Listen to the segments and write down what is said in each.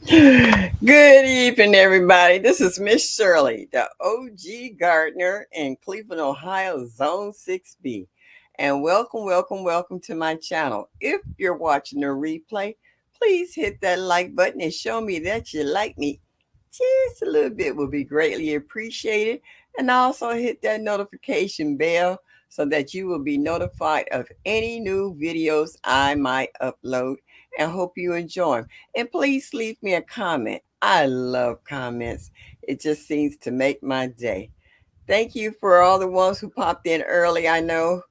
Good evening, everybody. This is Miss Shirley, the OG gardener in Cleveland, Ohio, Zone 6B. And welcome to my channel. If you're watching the replay, please hit that like button and show me that you like me. Just a little bit will be greatly appreciated. And also hit that notification bell so that you will be notified of any new videos I might upload. And hope you enjoy 'em. And please leave me a comment. I love comments. It just seems to make my day. Thank you for all the ones who popped in early. I know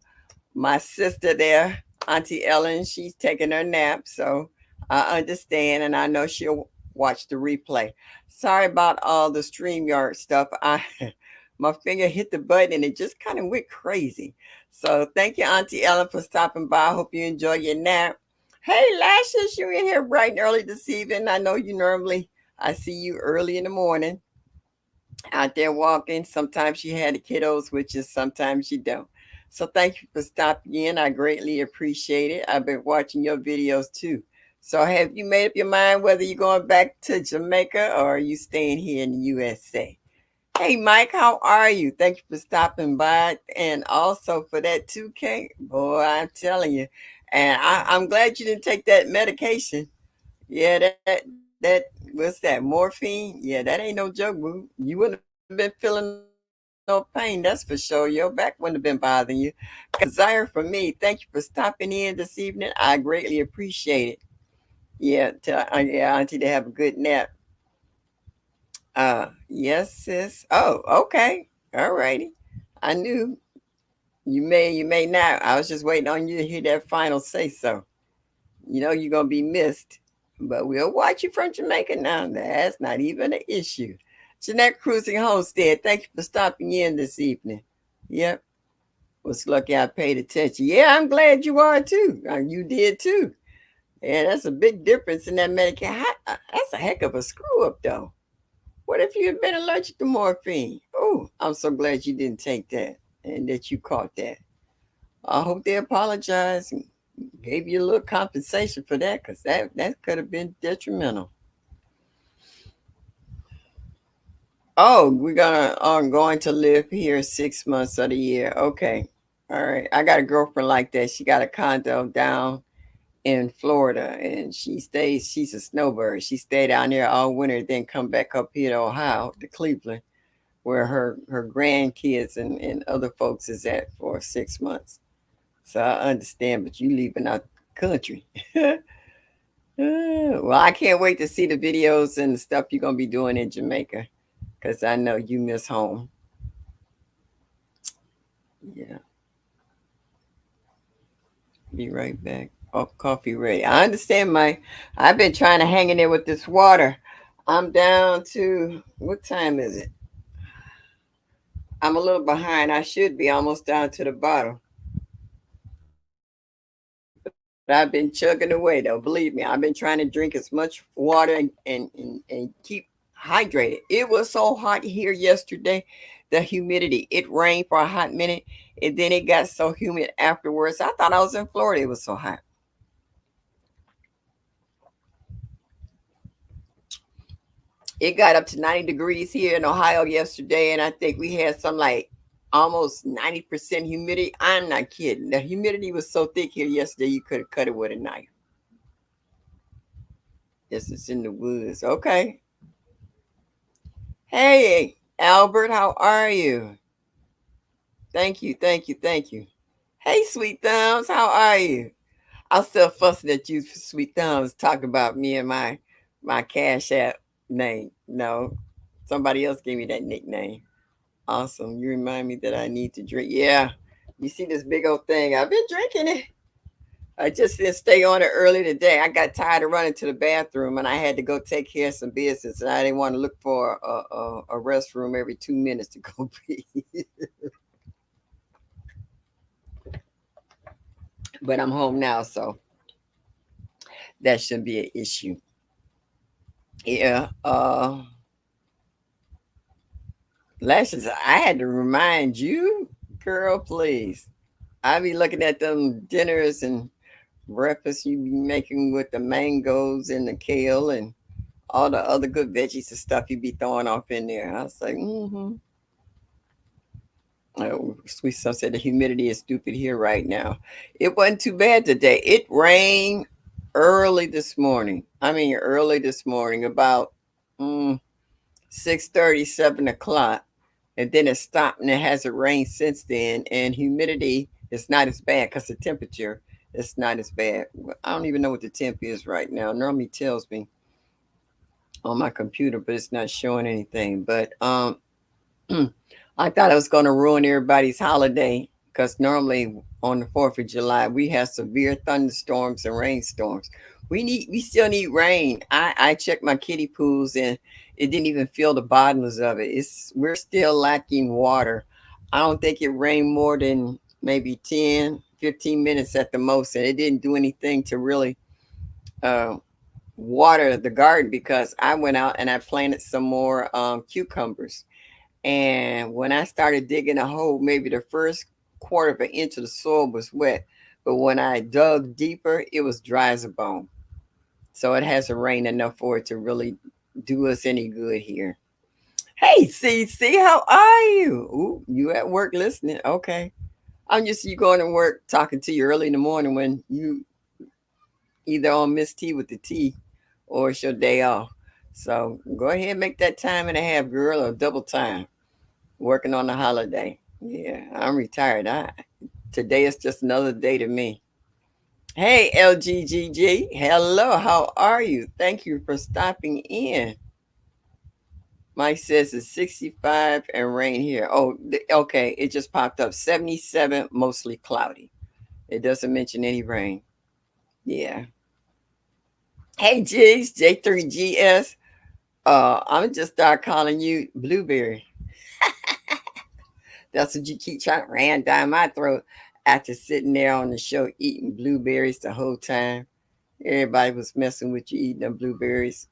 my sister there, Auntie Ellen, she's taking her nap, so I understand and I know she'll watch the replay. Sorry about all the StreamYard stuff. I my finger hit the button and it just kind of went crazy. So thank you, Auntie Ellen, for stopping by. I hope you enjoy your nap. Hey, Lashes, you in here bright and early this evening. I know you normally I see you early in the morning out there walking. Sometimes you had the kiddos, which is sometimes you don't. So thank you for stopping in. I greatly appreciate it. I've been watching your videos too. So have you made up your mind whether you're going back to Jamaica or are you staying here in the USA? Hey Mike, how are you? Thank you for stopping by and also for that 2K. Boy, I'm telling you. And I'm glad you didn't take that medication. Yeah, that what's that? Morphine? Yeah, that ain't no joke, boo. You wouldn't have been feeling no pain, that's for sure. Your back wouldn't have been bothering you. Got a desire for me. Thank you for stopping in this evening. I greatly appreciate it. Yeah, Auntie, to have a good nap. Yes, sis. Oh, okay. All righty. I knew you may not. I was just waiting on you to hear that final say so. You know you're gonna be missed. But we'll watch you from Jamaica now. That's not even an issue. Jeanette Cruising Homestead, thank you for stopping in this evening. Yep, was lucky I paid attention. Yeah, I'm glad you are too. You did too. Yeah, that's a big difference in that medication. That's a heck of a screw up, though. What if you had been allergic to morphine? Oh, I'm so glad you didn't take that and that you caught that. I hope they apologize and gave you a little compensation for that because that could have been detrimental. Oh, we're gonna going to live here 6 months of the year. Okay. All right. I got a girlfriend like that. She got a condo down in Florida and she's a snowbird. She stayed down there all winter, then come back up here to Ohio, to Cleveland, where her grandkids and other folks is at for 6 months. So I understand, but you leaving out the country. Well, I can't wait to see the videos and the stuff you're gonna be doing in Jamaica, because I know you miss home. Yeah, be right back. Oh, coffee ready. I understand, Mike. I've been trying to hang in there with this water. I'm down to what time is it? I'm a little behind. I should be almost down to the bottle. But I've been chugging away though. Believe me, I've been trying to drink as much water and keep hydrated. It was so hot here yesterday. The humidity. It rained for a hot minute and then it got so humid afterwards. I thought I was in Florida. It was so hot. It got up to 90 degrees here in Ohio yesterday, and I think we had some like almost 90% humidity. I'm not kidding. The humidity was so thick here yesterday, you could have cut it with a knife. This is in the woods. Okay. Hey, Albert, how are you? Thank you. Hey, Sweet Thumbs, how are you? I'm still fussing at you, Sweet Thumbs, talking about me and my Cash App name. No, somebody else gave me that nickname. Awesome. You remind me that I need to drink. Yeah. You see this big old thing. I've been drinking it. I just didn't stay on it early today. I got tired of running to the bathroom and I had to go take care of some business. And I didn't want to look for a restroom every 2 minutes to go pee. But I'm home now, so that shouldn't be an issue. Yeah. Lashes, I had to remind you, girl, please. I be looking at them dinners and breakfast you be making with the mangoes and the kale and all the other good veggies and stuff you be throwing off in there. I was like, mm-hmm. Oh, Sweet Son said the humidity is stupid here right now. It wasn't too bad today. It rained early this morning. I mean, early this morning, about 6:30, 7 o'clock. And then it stopped and it hasn't rained since then. And humidity is not as bad because the temperature is not as bad. I don't even know what the temp is right now. It normally tells me on my computer, but it's not showing anything. But I thought I was going to ruin everybody's holiday because normally on the 4th of July we have severe thunderstorms and rainstorms. We still need rain. I checked my kiddie pools and it didn't even fill the bottoms of it. We're still lacking water. I don't think it rained more than maybe 10, 15 minutes at the most, and it didn't do anything to really uh, water the garden because I went out and I planted some more cucumbers. And when I started digging a hole, maybe the first quarter of an inch of the soil was wet. But when I dug deeper, it was dry as a bone. So it hasn't rained enough for it to really do us any good here. Hey, CC, how are you? Ooh, you at work listening? Okay. I'm just you going to work talking to you early in the morning when you either on Miss T with the T or it's your day off. So go ahead and make that time and a half, girl, or double time working on the holiday. Yeah, I'm retired. Today is just another day to me. Hey, LGGG. Hello, how are you? Thank you for stopping in. Mike says it's 65 and rain here. Oh, okay. It just popped up. 77, mostly cloudy. It doesn't mention any rain. Yeah. Hey, Jigs, J3GS. I'm just start calling you Blueberry. That's what you keep trying to ram down my throat after sitting there on the show eating blueberries the whole time. Everybody was messing with you eating them blueberries.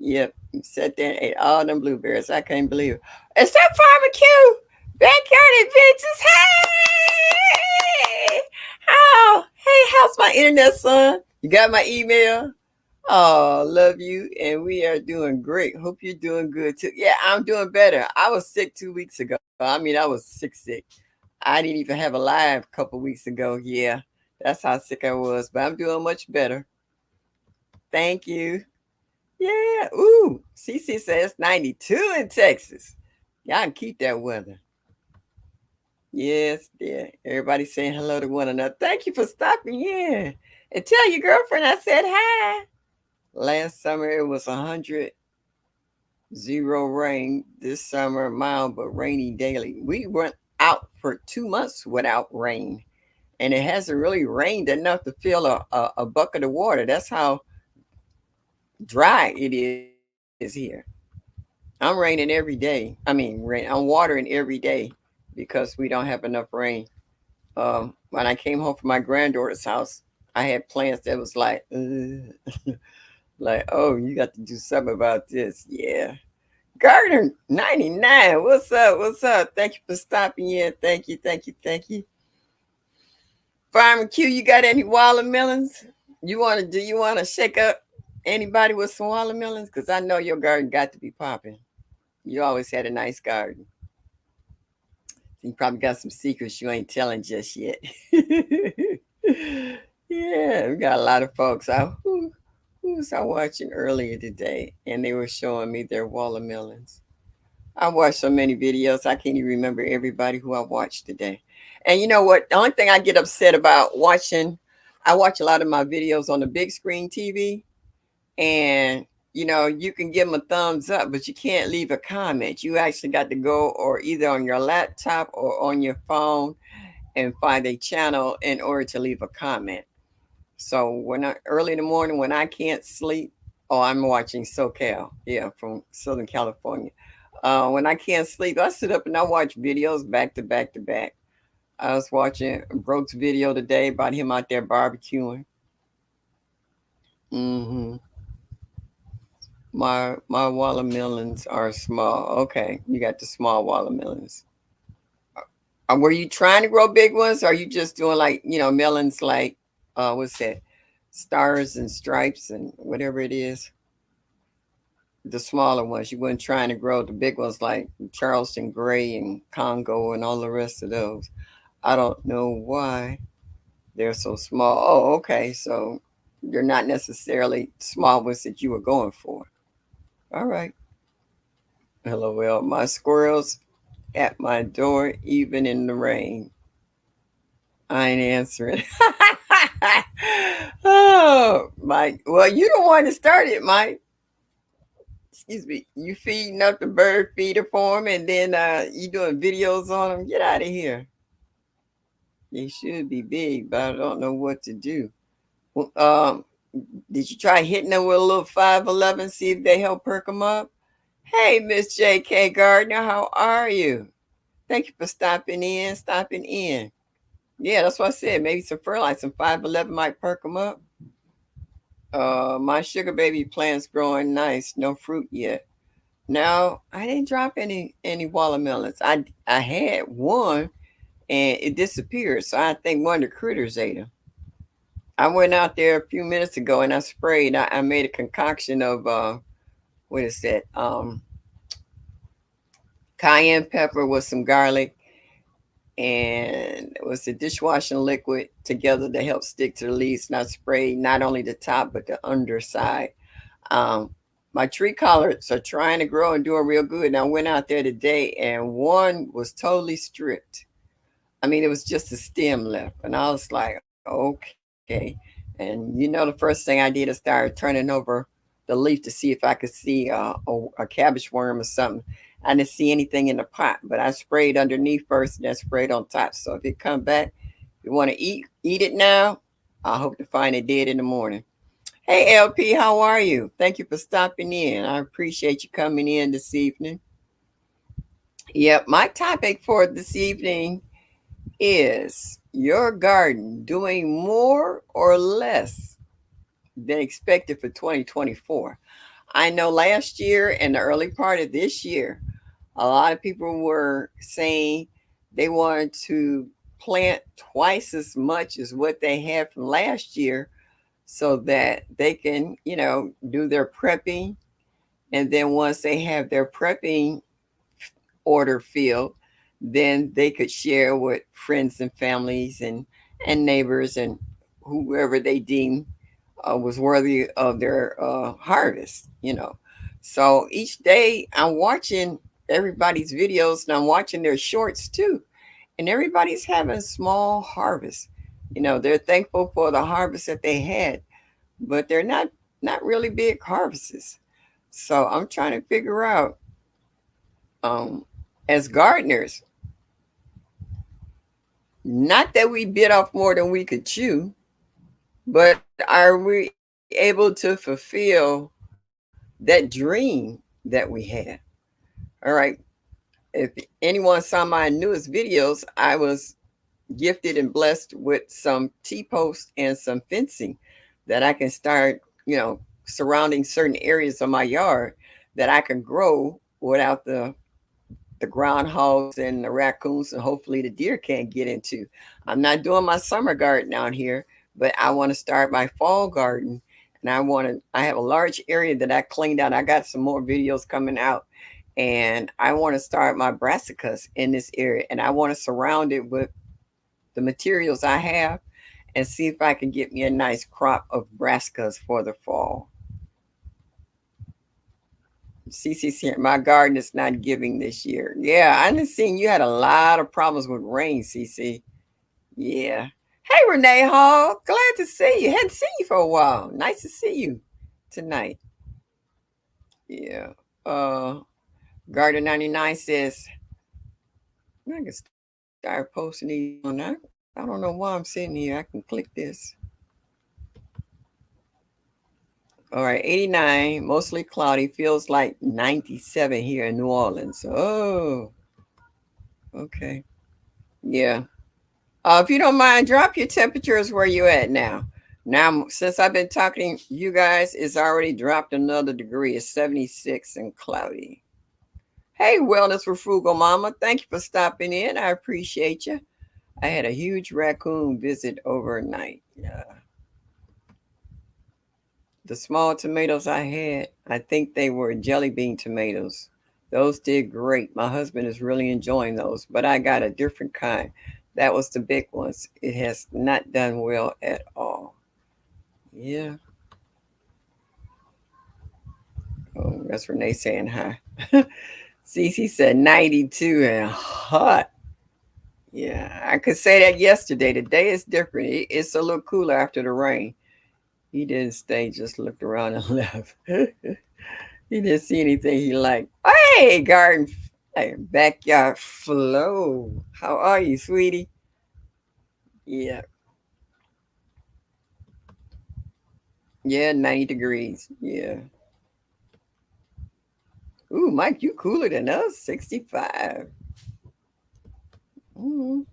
Yep, you sat there and ate all them blueberries. I can't believe it. Is that Farmer Q? Backyard Adventures. Hey! How? Hey, how's my internet, son? You got my email? Oh, love you. And we are doing great. Hope you're doing good too. Yeah, I'm doing better. I was sick 2 weeks ago. I mean, I was sick. I didn't even have a live a couple weeks ago. Yeah, that's how sick I was. But I'm doing much better. Thank you. Yeah. Ooh, CC says 92 in Texas. Y'all can keep that weather. Yes, yeah. Everybody saying hello to one another. Thank you for stopping in. And tell your girlfriend I said hi. Last summer it was 100, zero rain. This summer mild but rainy daily. We went out for 2 months without rain, and it hasn't really rained enough to fill a bucket of water. That's how dry it is here. I'm raining every day. I mean, I'm watering every day because we don't have enough rain. When I came home from my granddaughter's house, I had plants that was like, like, oh, you got to do something about this. Yeah. Gardner 99. What's up? What's up? Thank you for stopping in. Thank you. Farmer Q, you got any watermelons? Do you wanna shake up anybody with some watermelons? Because I know your garden got to be popping. You always had a nice garden. You probably got some secrets you ain't telling just yet. Yeah, we got a lot of folks out. Who was I watching earlier today? And they were showing me their watermelons. I watched so many videos, I can't even remember everybody who I watched today. And you know what? The only thing I get upset about watching, I watch a lot of my videos on the big screen TV, and you can give them a thumbs up, but you can't leave a comment. You actually got to go or either on your laptop or on your phone and find a channel in order to leave a comment. So when I early in the morning when I can't sleep, oh, I'm watching SoCal, yeah, from Southern California. When I can't sleep, I sit up and I watch videos back to back to back. I was watching Brooks' video today about him out there barbecuing. hmm My watermelons are small. Okay, you got the small watermelons. Were you trying to grow big ones? Or are you just doing like melons like what's that? Stars and stripes and whatever it is. the smaller ones. You weren't trying to grow the big ones like Charleston Gray and Congo and all the rest of those. I don't know why they're so small. Oh, okay. So you're not necessarily small ones that you were going for. All right. Hello, well, my squirrels at my door, even in the rain. I ain't answering. Oh, Mike. Well, you don't want to start it, Mike. Excuse me. You feeding up the bird feeder for 'em, and then you doing videos on them. Get out of here. They should be big, but I don't know what to do. Well, did you try hitting them with a little 511, see if they help perk them up? Hey, Miss J.K. Gardner, how are you? Thank you for stopping in. Stopping in. Yeah, that's what I said. Maybe some fertilizer, some 511 might perk them up. My sugar baby plant's growing nice. No fruit yet. No, I didn't drop any watermelons. I had one and it disappeared. So I think one of the critters ate them. I went out there a few minutes ago and I sprayed. I made a concoction of what is that? Cayenne pepper with some garlic and it was a dishwashing liquid together to help stick to the leaves. And I sprayed not only the top but the underside. Um, my tree collards are trying to grow and doing real good. And I went out there today and one was totally stripped. I mean, it was just a stem left. And I was like, okay. And the first thing I did is start turning over the leaf to see if I could see a cabbage worm or something. I didn't see anything in the pot, but I sprayed underneath first and then sprayed on top. So if it come back, you want to eat it now. I hope to find it dead in the morning. Hey LP, how are you? Thank you for stopping in. I appreciate you coming in this evening. Yep, my topic for this evening is your garden doing more or less than expected for 2024? I know last year and the early part of this year, a lot of people were saying they wanted to plant twice as much as what they had from last year so that they can, do their prepping. And then once they have their prepping order filled, then they could share with friends and families and neighbors and whoever they deem was worthy of their harvest. So each day I'm watching everybody's videos and I'm watching their shorts too. And everybody's having small harvests. They're thankful for the harvest that they had, but they're not really big harvests. So I'm trying to figure out, um, as gardeners, not that we bit off more than we could chew, but are we able to fulfill that dream that we had? All right. If anyone saw my newest videos, I was gifted and blessed with some T-posts and some fencing that I can start, surrounding certain areas of my yard that I can grow without the groundhogs and the raccoons and hopefully the deer can't get into. I'm not doing my summer garden out here, but I want to start my fall garden. And I have a large area that I cleaned out. I got some more videos coming out. And I want to start my brassicas in this area. And I want to surround it with the materials I have and see if I can get me a nice crop of brassicas for the fall. CC, my garden is not giving this year. Yeah, I done seen you had a lot of problems with rain, CC. Yeah. Hey, Renee Hall. Glad to see you. Hadn't seen you for a while. Nice to see you tonight. Yeah. Uh, Garden 99 says, I can start posting these on that. I don't know why I'm sitting here. I can click this. All right, 89, mostly cloudy. Feels like 97 here in New Orleans. Oh, okay. Yeah. If you don't mind, drop your temperatures where you at now. Now, since I've been talking, you guys, it's already dropped another degree. It's 76 and cloudy. Hey, Wellness with Frugal Mama. Thank you for stopping in. I appreciate you. I had a huge raccoon visit overnight. Yeah. The small tomatoes I had, I think they were jelly bean tomatoes. Those did great. My husband is really enjoying those, but I got a different kind. That was the big ones. It has not done well at all. Yeah. Oh, that's Renee saying hi. Cece said 92 and hot. Yeah, I could say that yesterday. Today is different. It's a little cooler after the rain. He didn't stay, just looked around and left. He didn't see anything he liked. Hey, garden, hey, backyard flow. How are you, sweetie? Yeah, yeah, 90 degrees. Yeah. Ooh, Mike, you cooler than us, 65. Mm.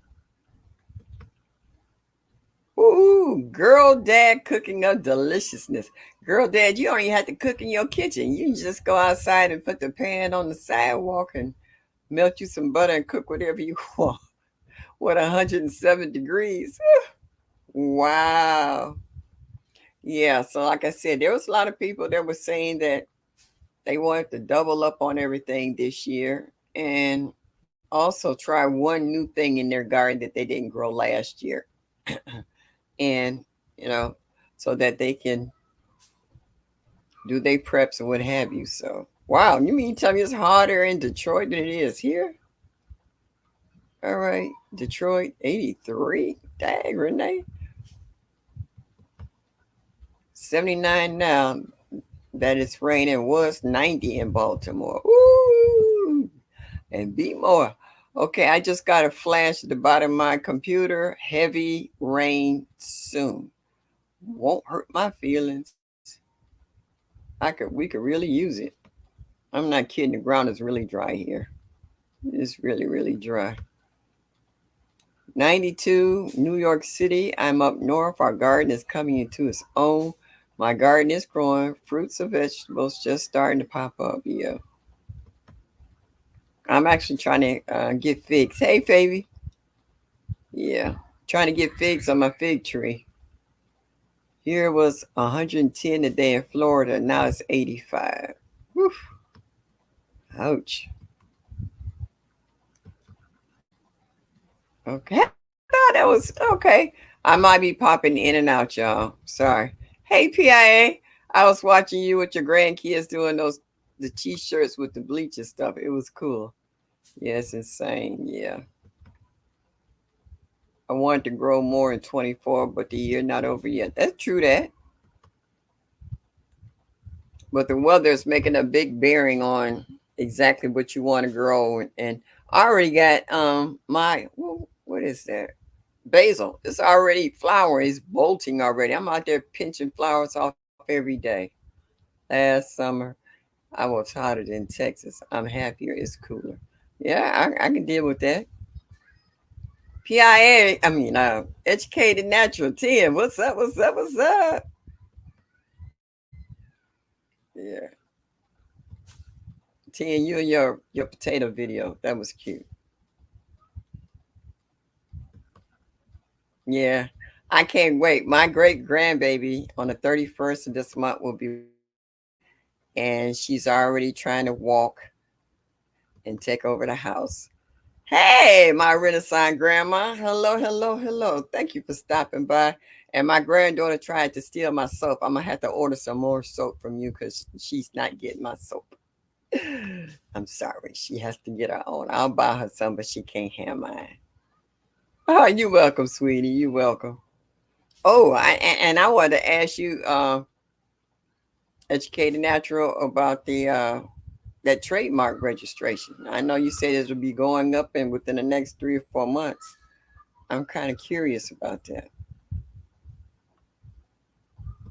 Ooh, girl, dad cooking up deliciousness. Girl, dad, you don't even have to cook in your kitchen. You can just go outside and put the pan on the sidewalk and melt you some butter and cook whatever you want. What, 107 degrees? Wow. Yeah, so like I said, there was a lot of people that were saying that they wanted to double up on everything this year and also try one new thing in their garden that they didn't grow last year. And, you know, so that they can do their preps and what have you. So, wow, you mean tell me it's harder in Detroit than it is here? All right, Detroit 83. Dang, Renee. 79 now. That it's raining was 90 in Baltimore. Ooh, and be more. Okay, I just got a flash at the bottom of my computer. Heavy rain soon. Won't hurt my feelings. We could really use it. I'm not kidding. The ground is really dry here. It's really, really dry. 92, New York City. I'm up north. Our garden is coming into its own. My garden is growing. Fruits and vegetables just starting to pop up. Yeah. I'm actually trying to get figs. Hey, Favy. Yeah. Trying to get figs on my fig tree. Here was 110 today in Florida. Now it's 85. Whew. Ouch. Okay. I thought that was okay. I might be popping in and out, y'all. Sorry. Hey, PIA. I was watching you with your grandkids doing the t-shirts with the bleach and stuff. It was cool. Yeah, it's insane. Yeah. I wanted to grow more in 24, but the year not over yet. That's true that. But the weather is making a big bearing on exactly what you want to grow. And I already got my what is that? Basil. It's already flowering. It's bolting already. I'm out there pinching flowers off every day. Last summer I was hotter than Texas. I'm happier. It's cooler. Yeah, I can deal with that. PIA, I mean, Educated Natural 10. What's up? What's up? What's up? Yeah. 10, you and your potato video. That was cute. Yeah. I can't wait. My great grandbaby on the 31st of this month will be, and she's already trying to walk and take over the house. Hey, my Renaissance grandma. Hello, hello, hello. Thank you for stopping by. And my granddaughter tried to steal my soap. I'm going to have to order some more soap from you because she's not getting my soap. I'm sorry. She has to get her own. I'll buy her some, but she can't have mine. Oh, you're welcome, sweetie. You're welcome. Oh, and I wanted to ask you, Educated Natural, about the that trademark registration. I know you said it will be going up in within the next 3 or 4 months. I'm kind of curious about that.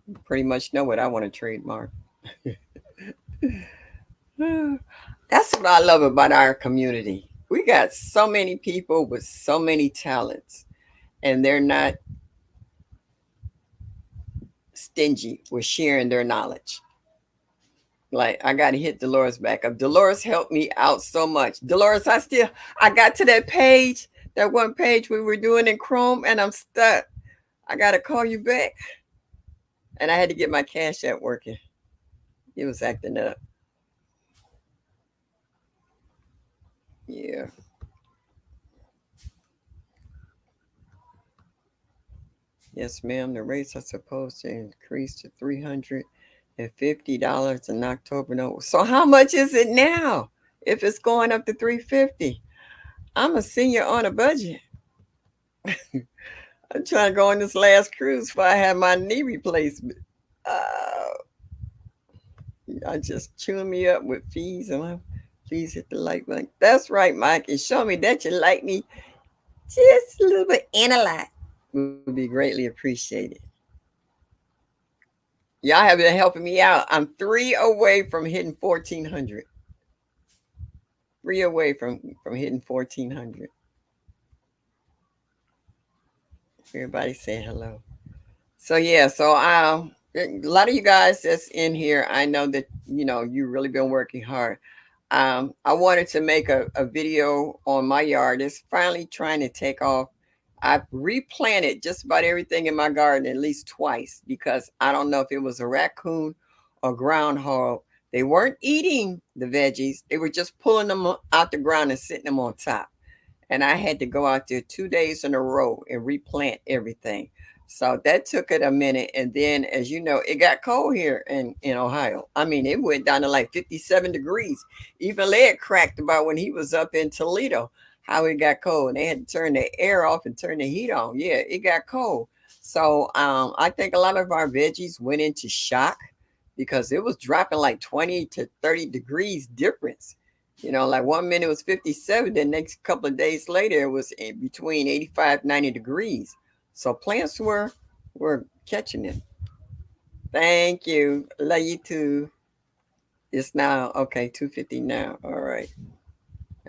You pretty much know what I want to trademark. That's what I love about our community. We got so many people with so many talents, and they're not stingy with sharing their knowledge. Like I gotta hit Dolores back up. Dolores helped me out so much. Dolores, I got to that page, that one page we were doing in Chrome, and I'm stuck. I gotta call you back. And I had to get my Cash App working. It was acting up. Yeah. Yes, ma'am. The rates are supposed to increase to $350 in October. No. So how much is it now? If it's going up to 350, I'm a senior on a budget. I'm trying to go on this last cruise before I have my knee replacement. I just chewing me up with fees and please hit the like button. That's right, Mike. And show me that you like me just a little bit and a lot. Would be greatly appreciated. Y'all have been helping me out. I'm 3 away from hitting 1,400. 3 away from hitting 1,400. Everybody say hello. So yeah, so a lot of you guys that's in here, I know that you really been working hard. I wanted to make a video on my yard. It's finally trying to take off. I've replanted just about everything in my garden at least twice because I don't know if it was a raccoon or groundhog. They weren't eating the veggies. They were just pulling them out the ground and sitting them on top. And I had to go out there 2 days in a row and replant everything. So that took it a minute. And then, as you know, it got cold here in Ohio. I mean, it went down to like 57 degrees. Even Led cracked about when he was up in Toledo, how it got cold. And they had to turn the air off and turn the heat on. Yeah, it got cold. So I think a lot of our veggies went into shock because it was dropping like 20 to 30 degrees difference. Like 1 minute it was 57, the next couple of days later it was in between 85, 90 degrees. So plants were catching it. Thank you. Love you too. It's now okay, 2:50 now. All right.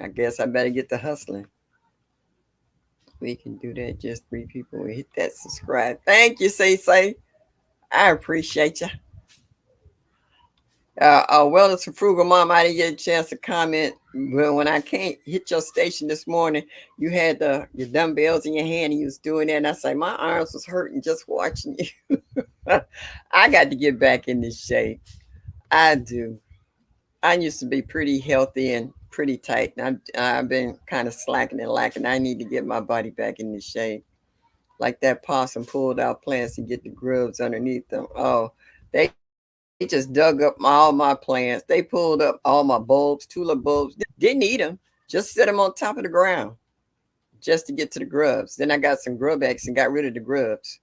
I guess I better get to hustling. We can do that. Just 3 people will hit that subscribe. Thank you, say. I appreciate you. Wellness for Frugal Mom, I didn't get a chance to comment, but when I can't hit your station this morning, you had your dumbbells in your hand and you was doing that, and I say my arms was hurting just watching you. I got to get back in this shape. I do. I used to be pretty healthy and pretty tight, and I've been kind of slacking and lacking. I need to get my body back in this shape. Like that possum pulled out plants and get the grubs underneath them. Oh, they just dug up all my plants. They pulled up all my bulbs, tulip bulbs. Didn't eat them. Just set them on top of the ground just to get to the grubs. Then I got some grub eggs and got rid of the grubs.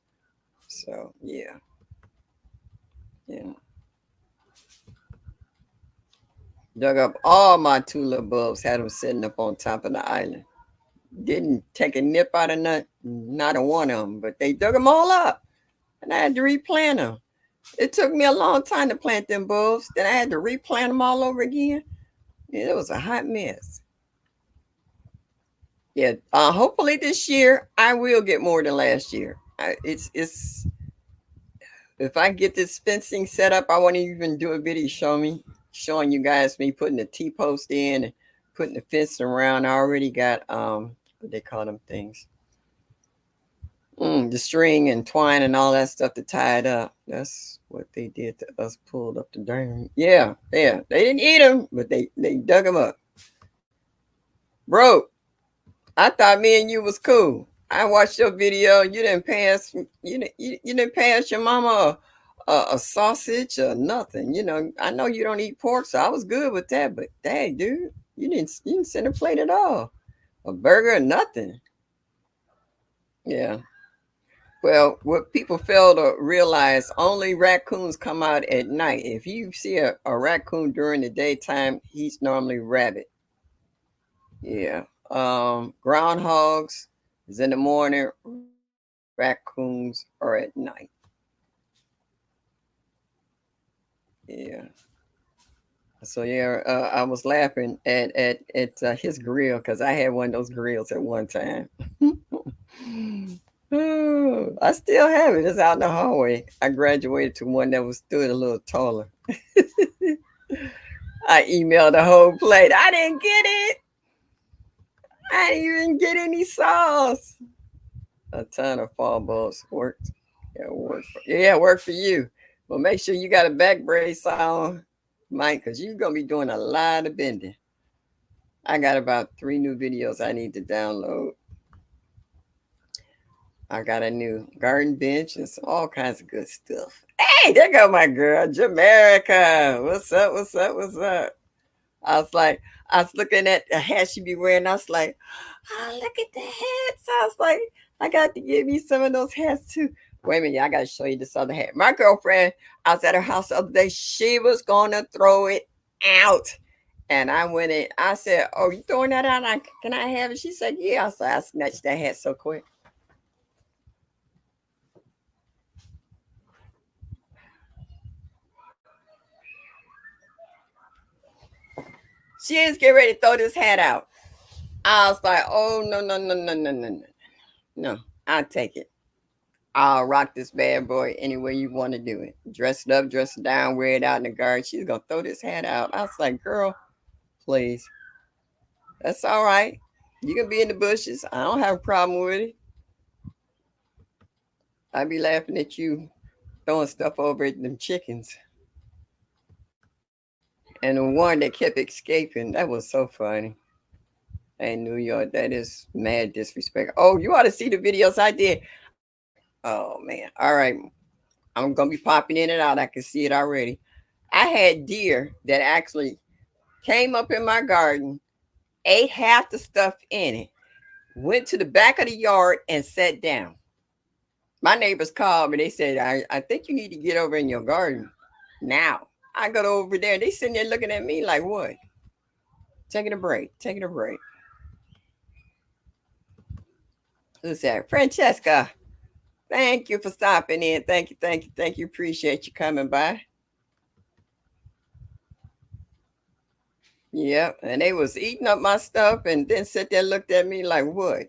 So yeah, yeah. Dug up all my tulip bulbs, had them sitting up on top of the island. Didn't take a nip out of not a one of them, but they dug them all up, and I had to replant them. It took me a long time to plant them bulbs. Then I had to replant them all over again. Yeah, it was a hot mess. Yeah, hopefully this year I will get more than last year. It's if I get this fencing set up, I want to even do a video showing you guys me putting the T post in and putting the fence around. I already got what they call them things, the string and twine and all that stuff to tie it up. That's what they did to us. Pulled up the drain. Yeah, yeah. They didn't eat them, but they dug them up. Bro, I thought me and you was cool. I watched your video. You didn't pass your mama a sausage or nothing. I know you don't eat pork, so I was good with that. But dang, dude, you didn't send a plate at all. A burger, nothing. Yeah. Well, what people fail to realize, only raccoons come out at night. If you see a raccoon during the daytime, he's normally rabbit. Yeah. Groundhogs is in the morning, raccoons are at night. Yeah. So yeah, I was laughing at his grill because I had one of those grills at one time. Oh, I still have it. It's out in the hallway. I graduated to one that was stood a little taller. I emailed the whole plate. I didn't get it. I didn't even get any sauce. A ton of fall balls worked. Work for you. Well, make sure you got a back brace on, Mike, because you're gonna be doing a lot of bending. I got about 3 new videos I need to download. I got a new garden bench and all kinds of good stuff. Hey, there go my girl, Jamaica. What's up? What's up? What's up? I was like, I was looking at the hat she be wearing. I was like, oh, look at the hats. I was like, I got to give me some of those hats too. Wait a minute, I got to show you this other hat. My girlfriend, I was at her house the other day. She was going to throw it out. And I went in. I said, oh, you throwing that out? Can I have it? She said, yeah. So I snatched that hat so quick. She is getting ready to throw this hat out. I was like, oh, no, no, no, no, no, no, no. No, I'll take it. I'll rock this bad boy any way you want to do it. Dress it up, dress it down, wear it out in the garden. She's going to throw this hat out. I was like, girl, please. That's all right. You can be in the bushes. I don't have a problem with it. I be laughing at you throwing stuff over at them chickens. And the one that kept escaping, that was so funny. In New York, that is mad disrespect. Oh, you ought to see the videos I did. Oh man. All right. I'm gonna be popping in and out. I can see it already. I had deer that actually came up in my garden, ate half the stuff in it, went to the back of the yard and sat down. My neighbors called me. They said, I think you need to get over in your garden now. I got over there. They sitting there looking at me like, what? Taking a break. Taking a break. Who's that? Francesca. Thank you for stopping in. Thank you, thank you, thank you. Appreciate you coming by. Yep. And they was eating up my stuff and then sit there and looked at me like, what?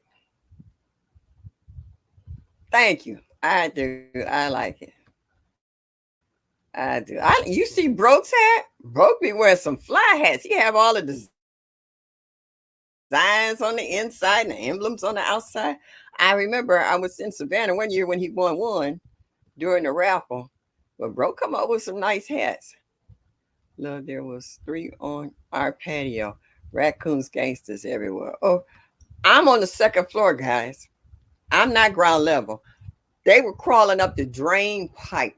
Thank you. I do. I like it. I do. You see Broke's hat? Broke be wearing some fly hats. He have all the designs on the inside and the emblems on the outside. I remember I was in Savannah one year when he won one during the raffle. But Broke come up with some nice hats. Love, there was 3 on our patio. Raccoons, gangsters everywhere. Oh, I'm on the second floor, guys. I'm not ground level. They were crawling up the drain pipe.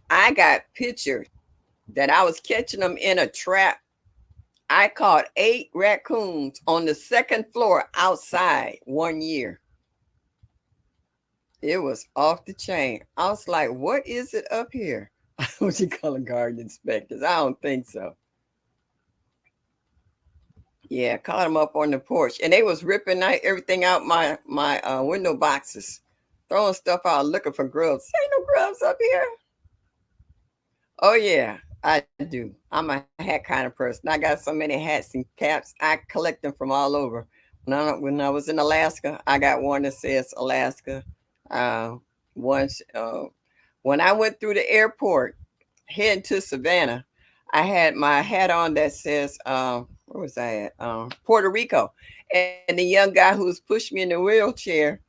I got pictures that I was catching them in a trap. I caught 8 raccoons on the second floor outside one year. It was off the chain. I was like, what is it up here? What you call them garden inspectors? I don't think so. Yeah, caught them up on the porch, and they was ripping everything out my window boxes, throwing stuff out, looking for grubs. Ain't no grubs up here. Oh yeah, I do. I'm a hat kind of person. I got so many hats and caps. I collect them from all over. When I was in Alaska, I got one that says Alaska. Uh, once when I went through the airport heading to Savannah, I had my hat on that says where was I at? Puerto Rico. And the young guy who was pushing me in the wheelchair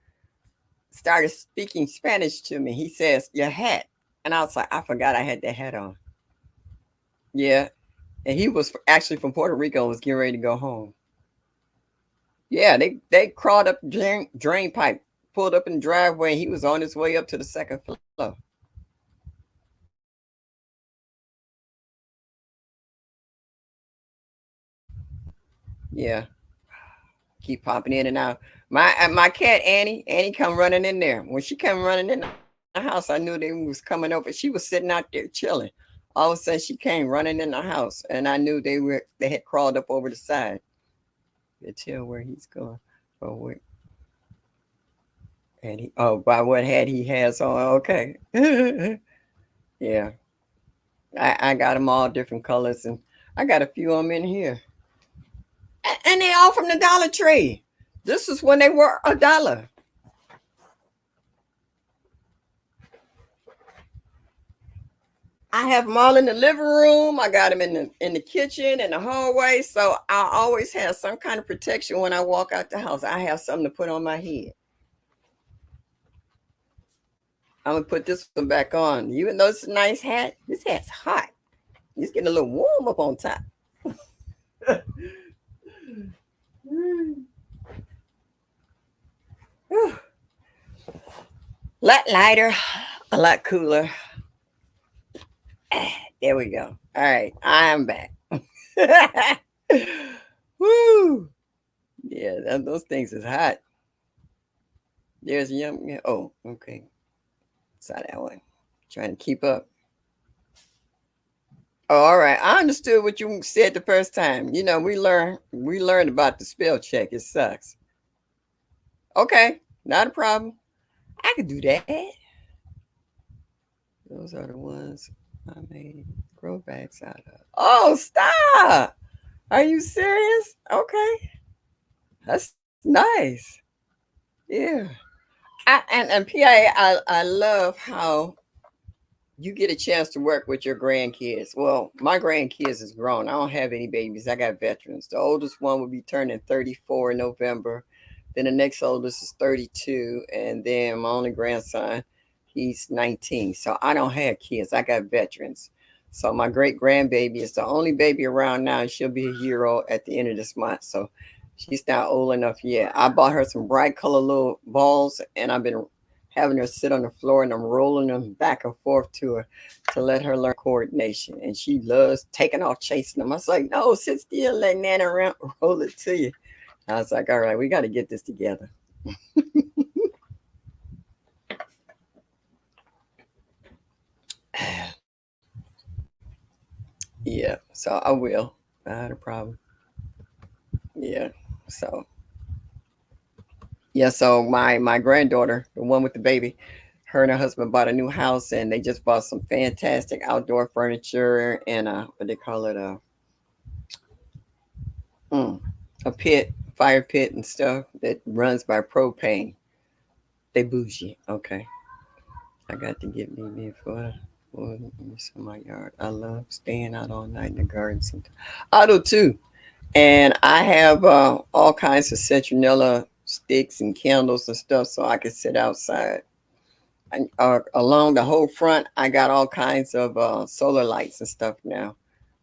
started speaking Spanish to me. He says, your hat. And I was like, I forgot I had that hat on. Yeah. And he was actually from Puerto Rico and was getting ready to go home. Yeah, they crawled up the drain pipe, pulled up in the driveway, and he was on his way up to the second floor. Yeah, keep popping in and out. My cat Annie come running in there. When she come running in the house, I knew they was coming over. She was sitting out there chilling. All of a sudden, she came running in the house, and I knew they had crawled up over the side. You tell where he's going. Oh wait, and he by what hat he has on. Okay, yeah, I got them all different colors, and I got a few of them in here, and they all from the Dollar Tree. This is when they were $1. I have them all in the living room. I got them in the kitchen and the hallway. So I always have some kind of protection when I walk out the house. I have something to put on my head. I'm gonna put this one back on. Even though it's a nice hat, this hat's hot. It's getting a little warm up on top. A lot lighter, a lot cooler. There we go. All right, I'm back. Woo! Yeah, those things is hot. There's young. Yeah. Oh, okay. Saw that one. Trying to keep up. Oh, all right. I understood what you said the first time. We learned about the spell check. It sucks. Okay, not a problem. I could do that. Those are the ones I made growbacks out of. Oh, stop! Are you serious? Okay, that's nice. Yeah. And PIA, I love how you get a chance to work with your grandkids. Well, my grandkids is grown. I don't have any babies. I got veterans. The oldest one will be turning 34 in November. Then the next oldest is 32. And then my only grandson, he's 19. So I don't have kids. I got veterans. So my great grandbaby is the only baby around now. She'll be a year old at the end of this month. So she's not old enough yet. I bought her some bright color little balls, and I've been having her sit on the floor, and I'm rolling them back and forth to her to let her learn coordination. And she loves taking off chasing them. I was like, no, sit still, let Nana around, roll it to you. I was like, all right, we got to get this together. Yeah, so I will. Not a problem. Yeah. So yeah, so my granddaughter, the one with the baby, her and her husband bought a new house, and they just bought some fantastic outdoor furniture and what they call it, mm, a pit, fire pit and stuff that runs by propane. They bougie. Okay. I got to get me for my yard. I love staying out all night in the garden sometimes. I do too. And I have all kinds of citronella sticks and candles and stuff so I can sit outside. And, along the whole front, I got all kinds of solar lights and stuff now.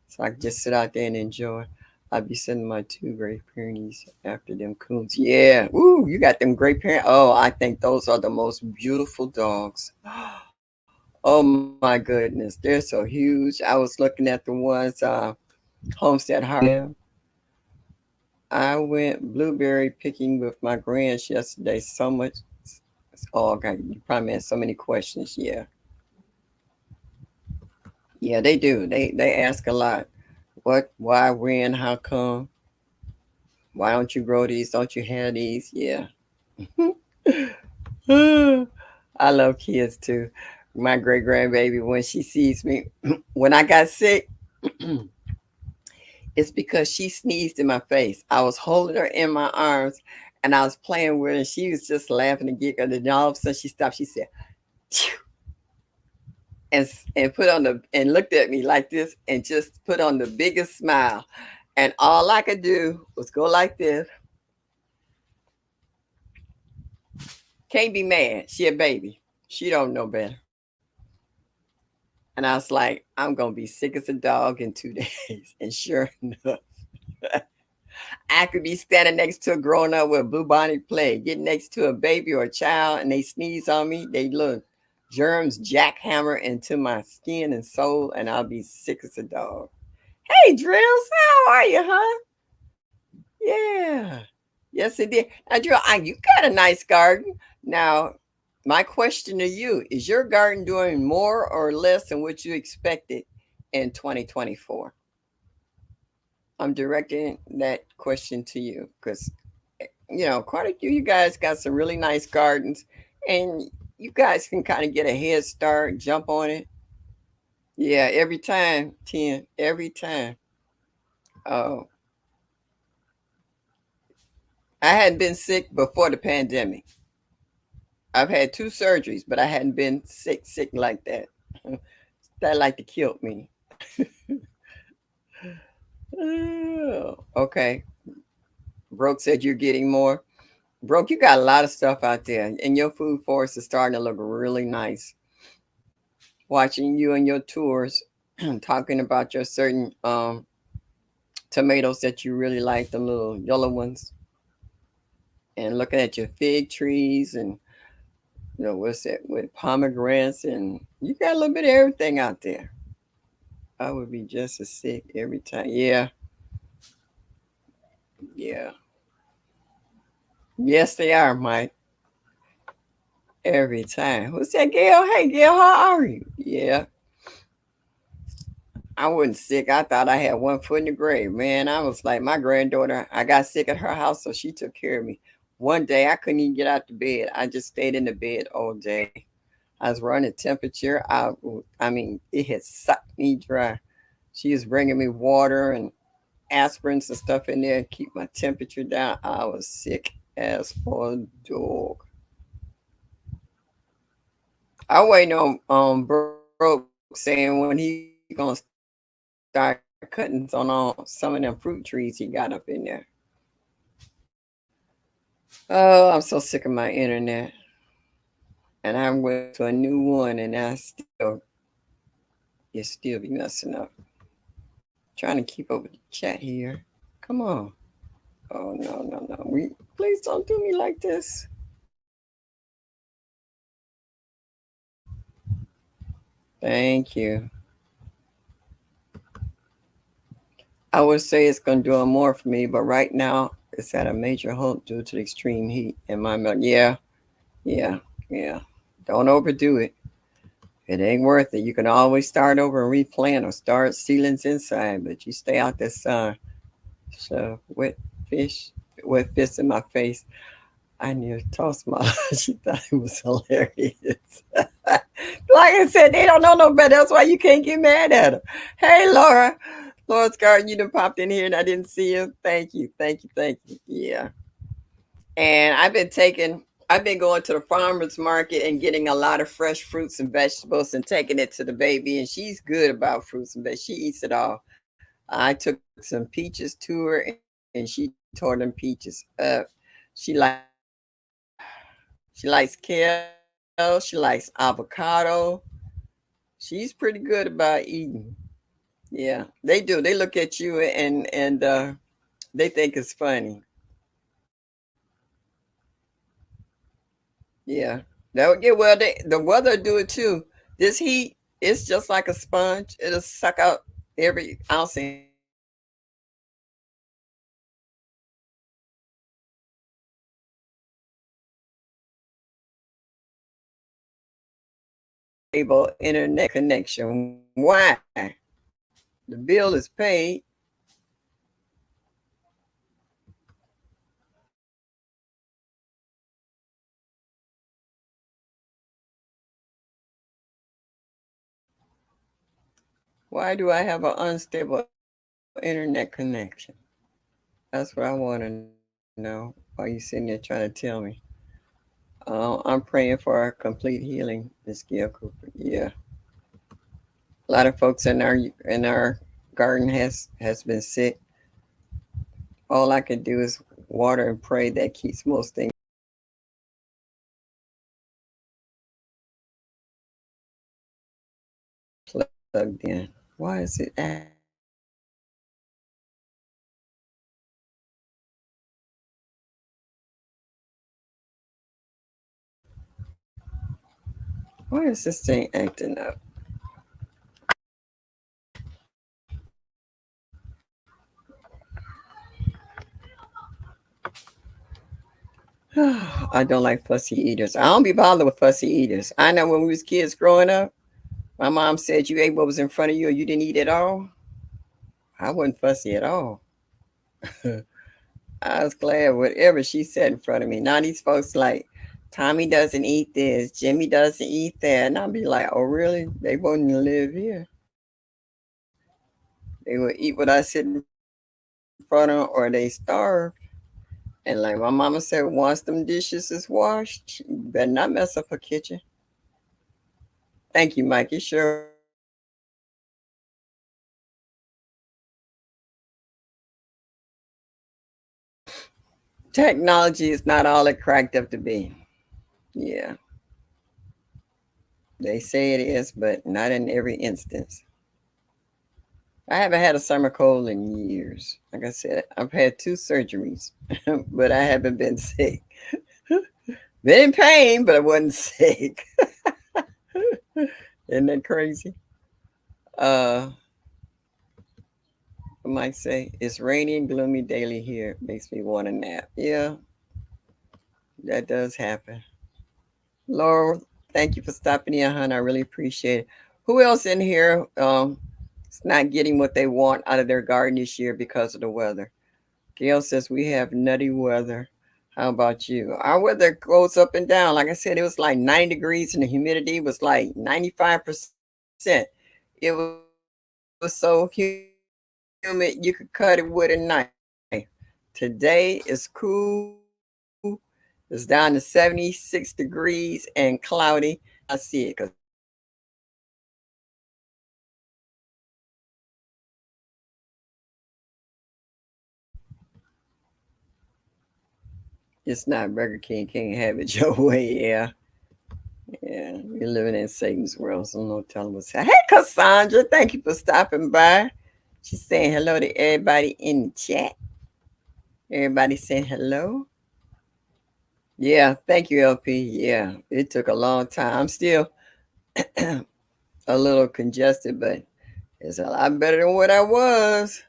So I can just sit out there and enjoy. I'll be sending my two Great Pyrenees after them coons. Yeah. Ooh, you got them Great Pyrenees. Oh, I think those are the most beautiful dogs. Oh my goodness. They're so huge. I was looking at the ones Homestead Harlem. I went blueberry picking with my grands yesterday. So much. Oh, okay. You probably had so many questions. Yeah. Yeah, they do. They ask a lot. What, why, when, how come? Why don't you grow these? Don't you have these? Yeah. I love kids too. My great grandbaby, when she sees me, when I got sick, it's because she sneezed in my face. I was holding her in my arms and I was playing with her. And she was just laughing and giggling. And then all of a sudden she stopped. She said, "Phew," and put on the and looked at me like this and just put on the biggest smile. And all I could do was go like this. Can't be mad. She a baby. She don't know better. And I was like, I'm gonna be sick as a dog in 2 days. And sure enough, I could be standing next to a grown up with a bubonic plague, get next to a baby or a child, and they sneeze on me. They look germs jackhammer into my skin and soul, and I'll be sick as a dog. Hey, Drills, how are you, huh? Yeah. Yes, it did. Now, Drill, you got a nice garden. Now, my question to you is your garden doing more or less than what you expected in 2024? I'm directing that question to you because, quite a few of you guys got some really nice gardens and you guys can kind of get a head start, jump on it. Yeah, every time, 10, every time. Oh, I hadn't been sick before the pandemic. I've had two surgeries, but I hadn't been sick like that. That like to kill me. Oh, okay. Broke said you're getting more. Broke, you got a lot of stuff out there, and your food forest is starting to look really nice. watching you and your tours, talking about your certain tomatoes that you really like, the little yellow ones, and looking at your fig trees and what's that with pomegranates, and you got a little bit of everything out there. I would be just as sick every time. Yeah, yeah. Yes, they are, Mike. Every time. Who's that, Gail? Hey, Gail, how are you? Yeah, I wasn't sick. I thought I had one foot in the grave. Man, I was like my granddaughter. I got sick at her house, so she took care of me. One day, I couldn't even get out the bed. I just stayed in the bed all day. I was running temperature. I mean, it had sucked me dry. She was bringing me water and aspirins and stuff in there to keep my temperature down. I was sick as a dog. I waiting on Brooke saying when he gonna start cutting on all some of them fruit trees he got up in there. Oh, I'm so sick of my internet, and I went to a new one, and it still be messing up. Trying to keep up with the chat here. Come on. Oh no no no! Please don't do me like this. Thank you. I would say it's gonna do more for me, but right now it's at a major halt due to the extreme heat in my milk. Yeah, yeah, yeah. Don't overdo it. It ain't worth it. You can always start over and replant or start ceilings inside, but you stay out the sun. So fish, wet fish in my face. I knew toss my. She thought it was hilarious. Like I said, they don't know no better. That's why you can't get mad at them. Hey, Laura. Laura's garden, you done popped in here and I didn't see you. Thank you. Thank you. Thank you. Yeah. And I've been going to the farmer's market and getting a lot of fresh fruits and vegetables and taking it to the baby. And she's good about fruits and vegetables. She eats it all. I took some peaches to her and she tore them peaches up. She like she likes kale. She likes avocado. She's pretty good about eating. Yeah, they do. They look at you and they think it's funny. Yeah, that would get well. The weather do it too. This heat, it's just like a sponge. It'll suck out every ounce of energy out of you. Stable internet connection. Why? The bill is paid. Why do I have an unstable internet connection? That's what I want to know. Why you sitting there trying to tell me? I'm praying for our complete healing, Miss Gail Cooper. Yeah, a lot of folks in our garden has been sick. All I can do is water and pray that keeps most things plugged in. Why is it acting up? Why is this thing acting up? I don't like fussy eaters. I don't be bothered with fussy eaters. I know when we was kids growing up, my mom said you ate what was in front of you or you didn't eat at all. I wasn't fussy at all. I was glad whatever she said in front of me. Now these folks like, Tommy doesn't eat this, Jimmy doesn't eat that. And I'll be like, oh really? They wouldn't live here. They would eat what I sit in front of 'em or they starve. And like my mama said, once them dishes is washed, you better not mess up her kitchen. Thank you, Mike. It sure was. Technology is not all it cracked up to be. Yeah. They say it is, but not in every instance. I haven't had a summer cold in years. Like I said, I've had two surgeries, but I haven't been sick. Been in pain, but I wasn't sick. Isn't that crazy? Uh, I might say it's rainy and gloomy daily here. Makes me want to nap. Yeah, that does happen. Laurel, thank you for stopping in, hon. I really appreciate it. Who else in here is not getting what they want out of their garden this year because of the weather? Gail says we have nutty weather. How about you? Our weather goes up and down. Like I said, it was like 90 degrees and the humidity was like 95%. It was so humid you could cut it with a knife. Today is cool. It's down to 76 degrees and cloudy. I see it because it's not Burger King. Can't have it your way. Yeah. Yeah, we're living in Satan's world, so no telling what's happening. Hey, Cassandra, thank you for stopping by. She's saying hello to everybody in the chat. Everybody saying hello. Yeah, thank you, LP. Yeah, it took a long time. I'm still a little congested, but it's a lot better than what I was.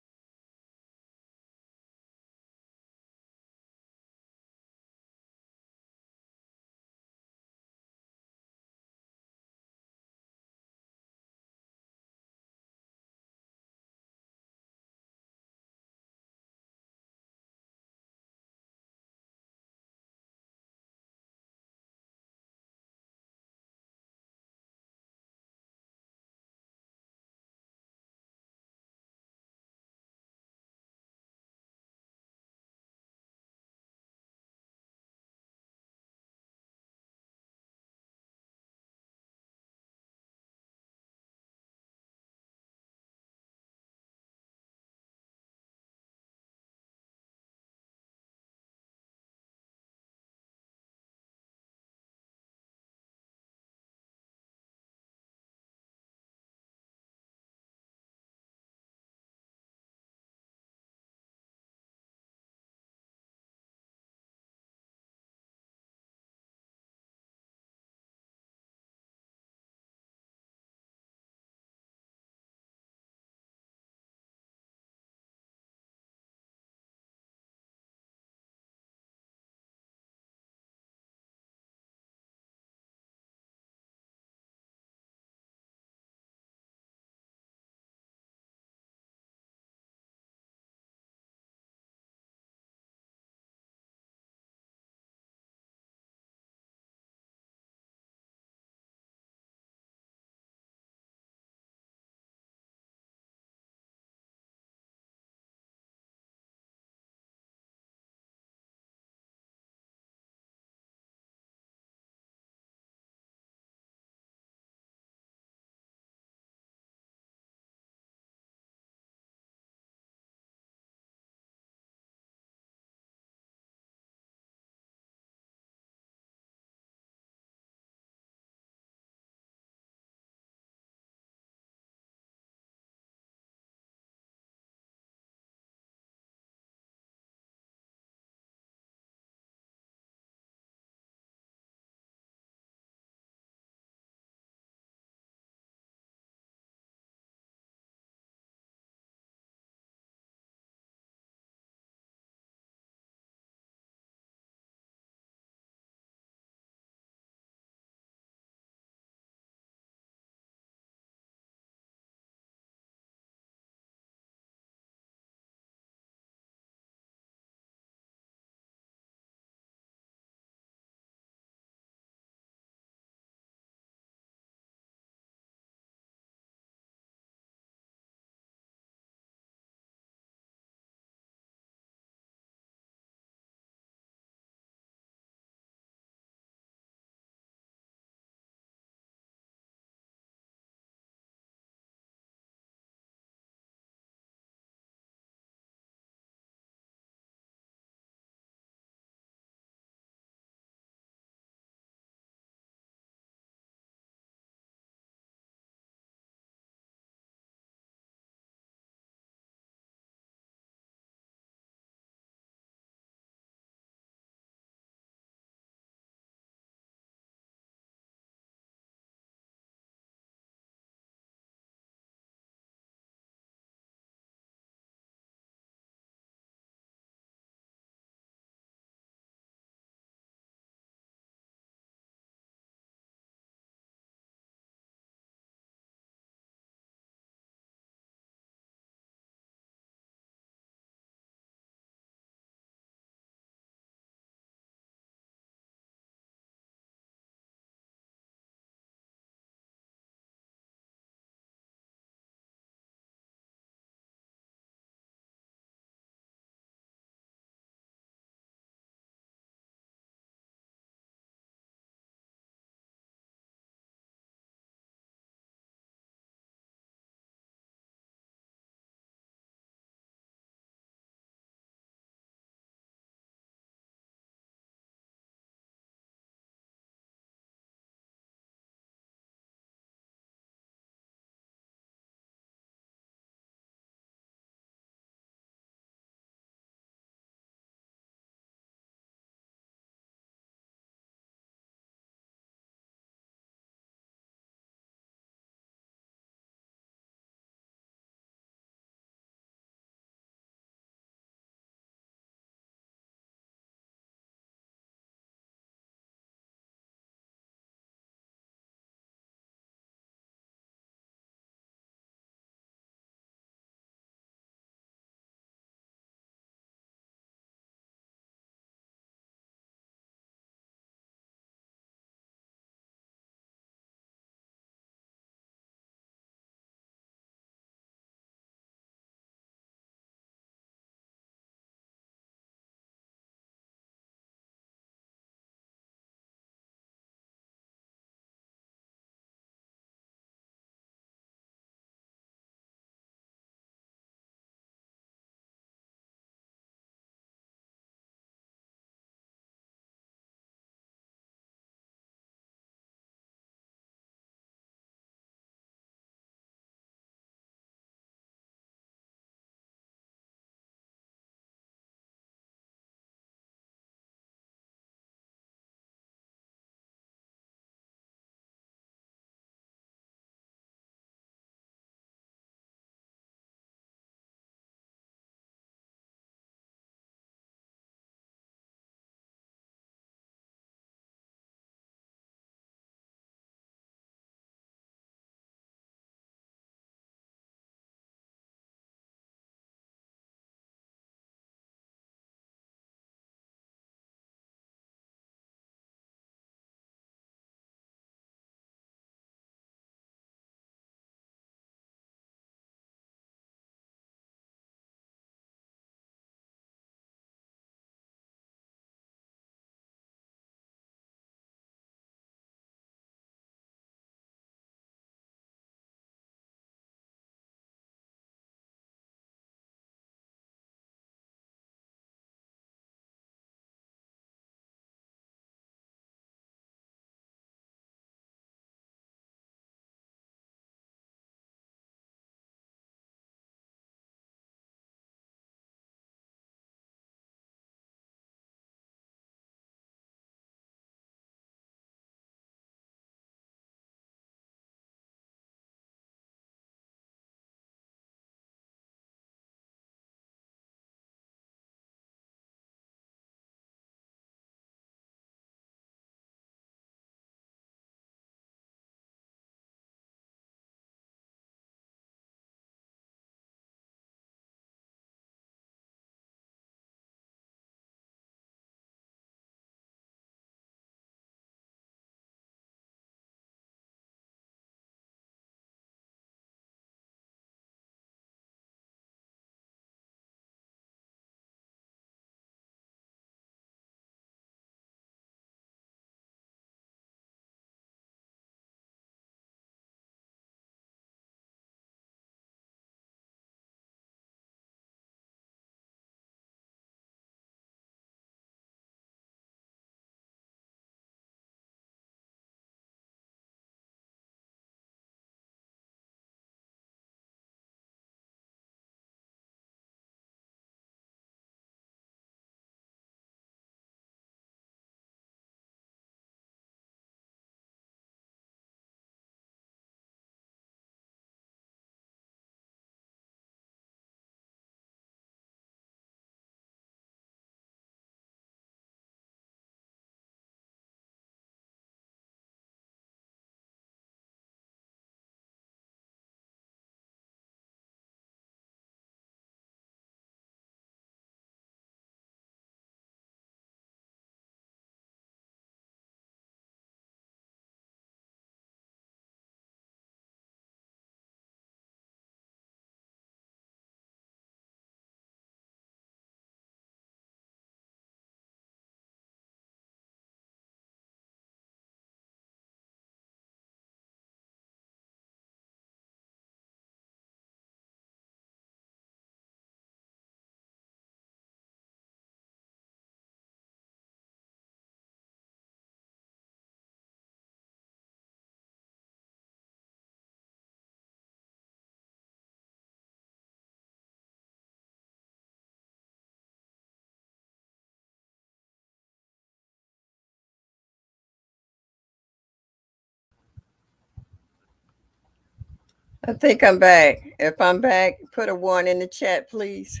I think I'm back. If I'm back, put a one in the chat, please.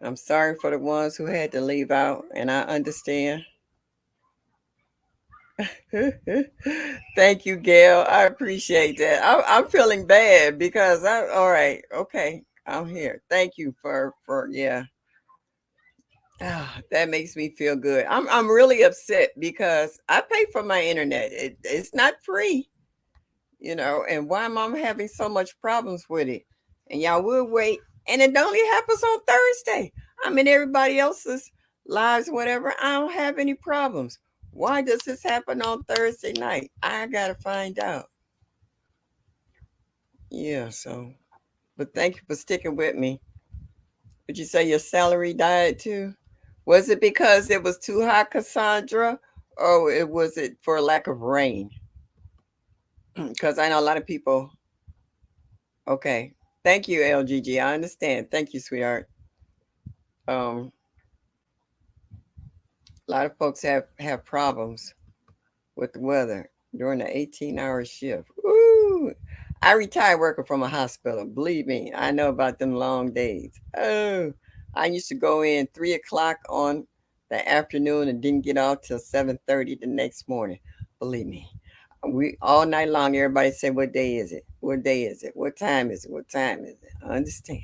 I'm sorry for the ones who had to leave out, and I understand. Thank you, Gail. I appreciate that. I'm feeling bad because all right, okay, I'm here. Thank you for yeah. That makes me feel good. I'm really upset because I pay for my internet. It's not free, and why am I having so much problems with it? And y'all will wait, and it only happens on Thursday. I'm in everybody else's lives, whatever. I don't have any problems. Why does this happen on Thursday night? I gotta find out. Yeah, so but thank you for sticking with me. Would you say your salary died too? Was it because it was too hot, Cassandra? Or was it for lack of rain? Because I know a lot of people. Okay. Thank you, LGG. I understand. Thank you, sweetheart. A lot of folks have problems with the weather during the 18-hour shift. Ooh. I retired working from a hospital. Believe me, I know about them long days. Oh, I used to go in 3 o'clock on the afternoon and didn't get off till 7:30 the next morning. Believe me, we all night long. Everybody say, "What day is it? What day is it? What time is it? What time is it?" I understand.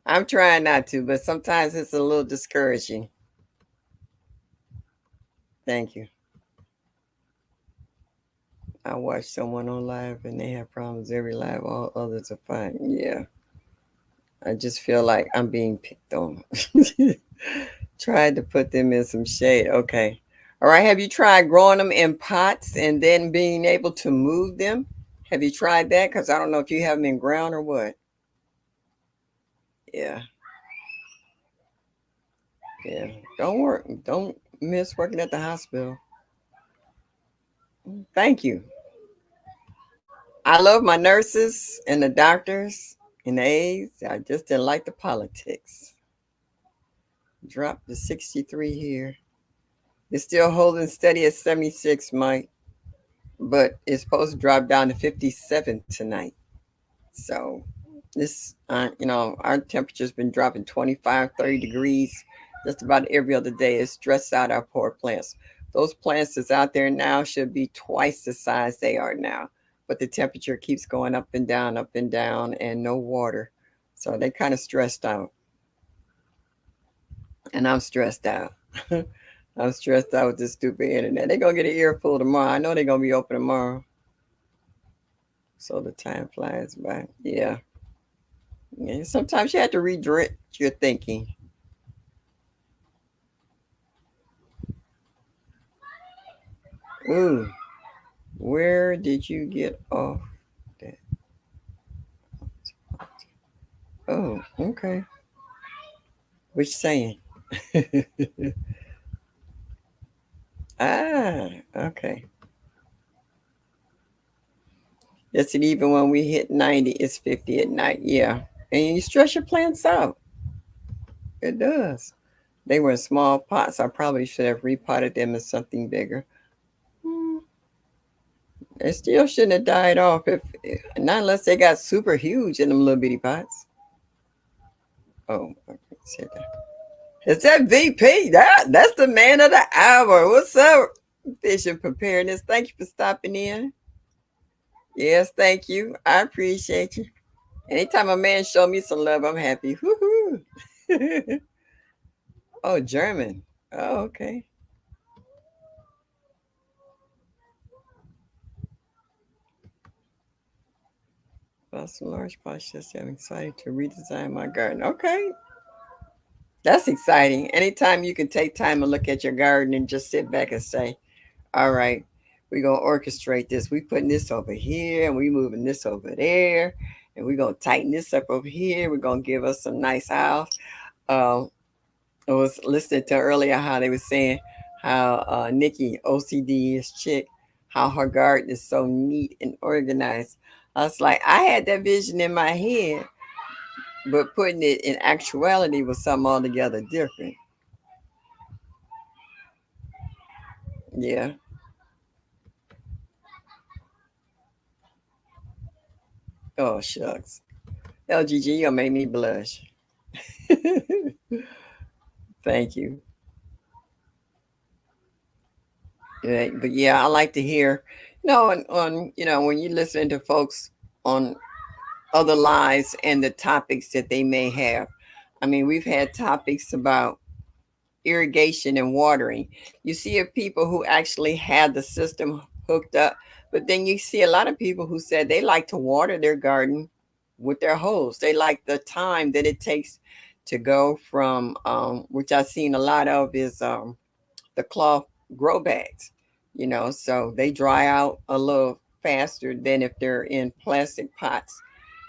I'm trying not to, but sometimes it's a little discouraging. Thank you. I watch someone on live and they have problems every live. All others are fine. Yeah. I just feel like I'm being picked on. Tried to put them in some shade. Okay. All right. Have you tried growing them in pots and then being able to move them? Have you tried that? Because I don't know if you have them in ground or what. Yeah. Yeah. Don't work. Don't miss working at the hospital. Thank you. I love my nurses and the doctors and the aides. I just didn't like the politics. Dropped to 63 here. It's still holding steady at 76, Mike, but it's supposed to drop down to 57 tonight. So our temperature's been dropping 25, 30 degrees just about every other day. It stressed out our poor plants. Those plants that's out there now should be twice the size they are now, but the temperature keeps going up and down, and no water. So they kind of stressed out, and I'm stressed out. I'm stressed out with this stupid internet. They're gonna get an earful tomorrow. I know they're gonna be open tomorrow. So the time flies by. Yeah. Yeah. Sometimes you have to redirect your thinking. Ooh, where did you get off that? Oh, okay. Which saying? Ah, okay. Yes, and even when we hit 90, it's 50 at night. Yeah. And you stress your plants out. It does. They were in small pots. I probably should have repotted them in something bigger. Hmm, they still shouldn't have died off if not unless they got super huge in them little bitty pots. Oh, okay. Said that. Is that VP? That's the man of the hour. What's up, Vision Preparedness? Thank you for stopping in. Yes, thank you. I appreciate you. Anytime a man show me some love, I'm happy. Woohoo! Oh, German. Oh, okay. Boston large pots just I'm excited to redesign my garden. Okay, that's exciting. Anytime you can take time and look at your garden and just sit back and say, all right, we're gonna orchestrate this. We putting this over here and we moving this over there, and we're gonna tighten this up over here. We're gonna give us some nice house. Um, I was listening to earlier how they were saying how Nikki OCD is chick, how her garden is so neat and organized. I was like, I had that vision in my head, but putting it in actuality was something altogether different. Yeah. Oh shucks. LGG, you gonna make me blush. Thank you. Yeah, but yeah, I like to hear, on when you listen to folks on other lives and the topics that they may have. I mean, we've had topics about irrigation and watering. You see people who actually had the system hooked up, but then you see a lot of people who said they like to water their garden with their hose. They like the time that it takes to go from, which I've seen a lot of, is the cloth grow bags, so they dry out a little faster than if they're in plastic pots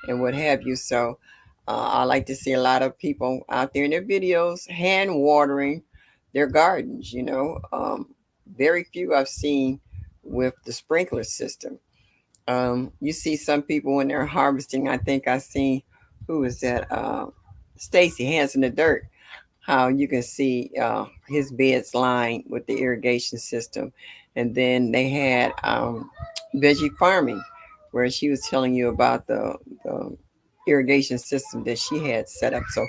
and what have you. So I like to see a lot of people out there in their videos hand watering their gardens. Very few I've seen with the sprinkler system. You see some people when they're harvesting. I think I seen, who is that? Stacy Hands in the Dirt. How you can see his beds lined with the irrigation system, and then they had veggie farming, where she was telling you about the irrigation system that she had set up. So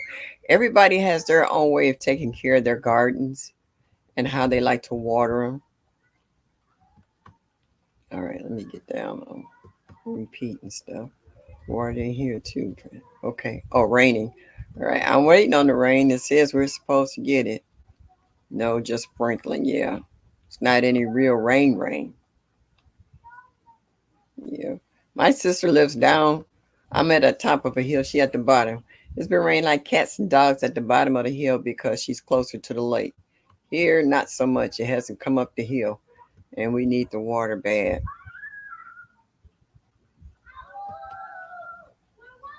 everybody has their own way of taking care of their gardens and how they like to water them. All right, let me get down on repeating stuff. Water in here too. Okay. Oh, raining. All right, I'm waiting on the rain. It says we're supposed to get it. No, just sprinkling. Yeah, it's not any real rain. Yeah, my sister lives down. I'm at the top of a hill. She at the bottom. It's been raining like cats and dogs at the bottom of the hill because she's closer to the lake. Here, not so much. It hasn't come up the hill, and we need the water bad.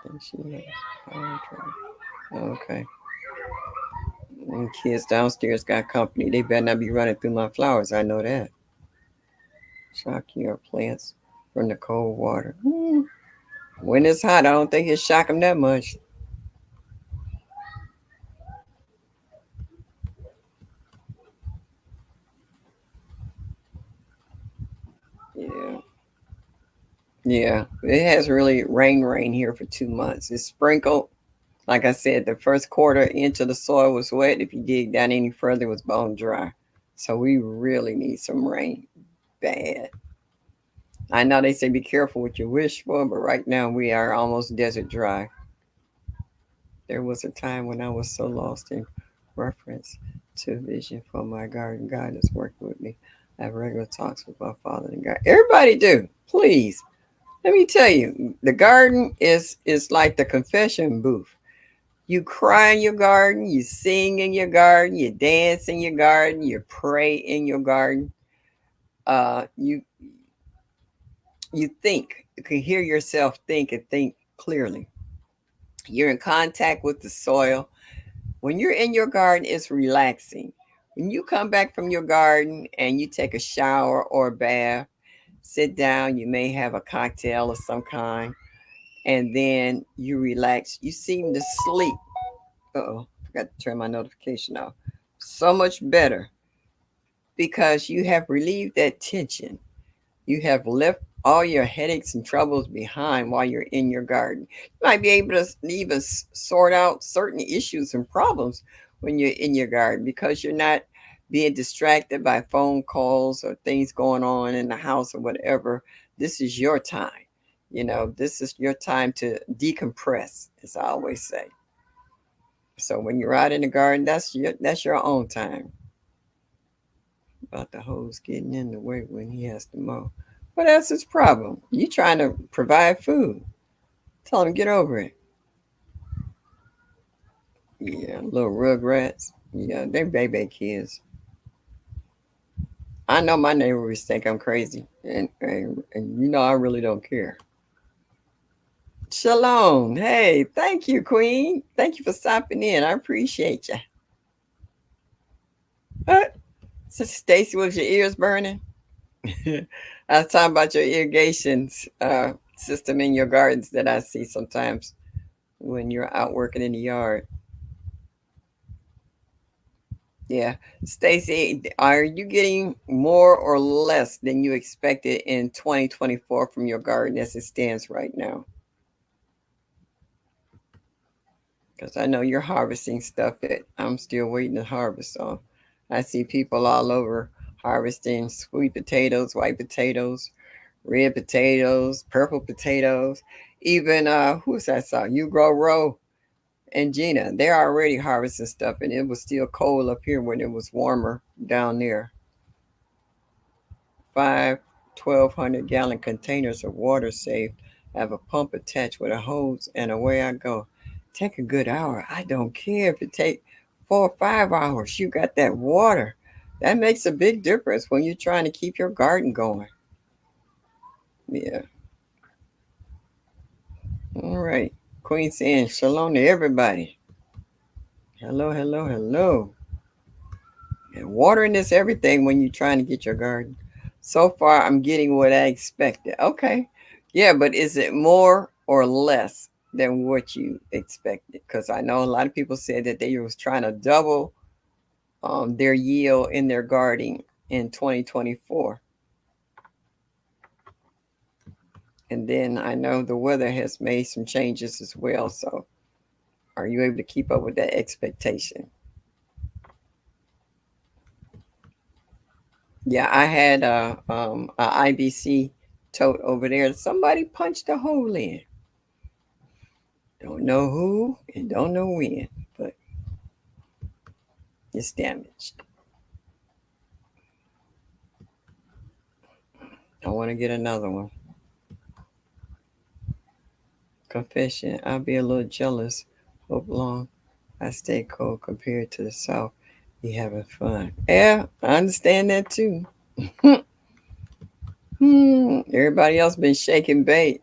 And she okay. And kids downstairs got company. They better not be running through my flowers. I know that. Shock your plants from the cold water. When it's hot, I don't think it shock them that much. Yeah. Yeah. It has really rain here for 2 months. It's sprinkled. Like I said, the first quarter inch of the soil was wet. If you dig down any further, it was bone dry. So we really need some rain bad. I know they say be careful what you wish for, but right now we are almost desert dry. There was a time when I was so lost in reference to vision for my garden. God is working with me. I have regular talks with my father and God. Everybody do, please. Let me tell you, the garden is like the confession booth. You cry in your garden, you sing in your garden, you dance in your garden, you pray in your garden. You think, you can hear yourself think and think clearly. You're in contact with the soil. When you're in your garden, it's relaxing. When you come back from your garden and you take a shower or a bath, sit down, you may have a cocktail of some kind, and then you relax. You seem to sleep. Uh-oh, forgot to turn my notification off. So much better because you have relieved that tension. You have left all your headaches and troubles behind while you're in your garden. You might be able to even sort out certain issues and problems when you're in your garden because you're not being distracted by phone calls or things going on in the house or whatever. This is your time. This is your time to decompress, as I always say. So when you're out in the garden, that's your own time. About the hose getting in the way when he has to mow. What else is problem? You trying to provide food. Tell him get over it. Yeah, little rugrats. Yeah, they baby kids. I know my neighbors think I'm crazy, and I really don't care. Shalom. Hey, thank you, Queen. Thank you for stopping in. I appreciate you. What? Sister Stacy, was your ears burning? I was talking about your irrigation system in your gardens that I see sometimes when you're out working in the yard. Yeah. Stacy, are you getting more or less than you expected in 2024 from your garden as it stands right now? Because I know you're harvesting stuff that I'm still waiting to harvest. So I see people all over harvesting sweet potatoes, white potatoes, red potatoes, purple potatoes. Even who's I saw? You Grow Row and Gina. They're already harvesting stuff, and it was still cold up here when it was warmer down there. 5 1,200-gallon containers of water saved. I have a pump attached with a hose, and away I go. Take a good hour. I don't care if it take 4 or 5 hours. You got that water. That makes a big difference when you're trying to keep your garden going. Yeah. All right. Queen saying shalom to everybody. Hello, hello, hello. And watering is everything when you're trying to get your garden. So far, I'm getting what I expected. Okay. Yeah, but is it more or less than what you expected? Because I know a lot of people said that they was trying to double their yield in their gardening in 2024. And then I know the weather has made some changes as well. So are you able to keep up with that expectation? Yeah, I had a IBC tote over there. Somebody punched a hole in. Don't know who and don't know when, but it's damaged. I want to get another one. Confession, I'll be a little jealous. Hope long I stay cold compared to the South. Be having fun. Yeah, I understand that too. Everybody else been shaking bait.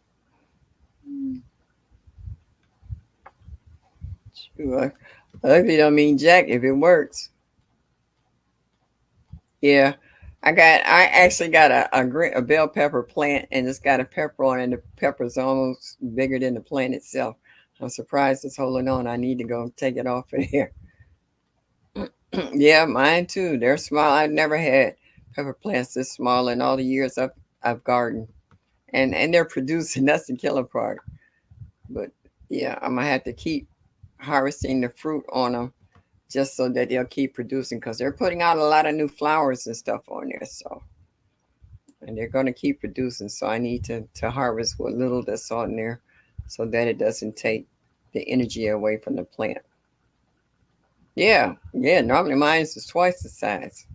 Sure. Ugly don't mean jack if it works. Yeah, I actually got a bell pepper plant, and it's got a pepper on it, and the pepper's almost bigger than the plant itself. I'm surprised it's holding on. I need to go take it off of here. Yeah, mine too. They're small. I've never had pepper plants this small in all the years I've gardened, and they're producing. That's the killer part. But yeah, I'm gonna have to keep harvesting the fruit on them just so that they'll keep producing because they're putting out a lot of new flowers and stuff on there. So and they're going to keep producing. So I need to harvest what little that's on there so that it doesn't take the energy away from the plant. Yeah, yeah. Normally mine is twice the size.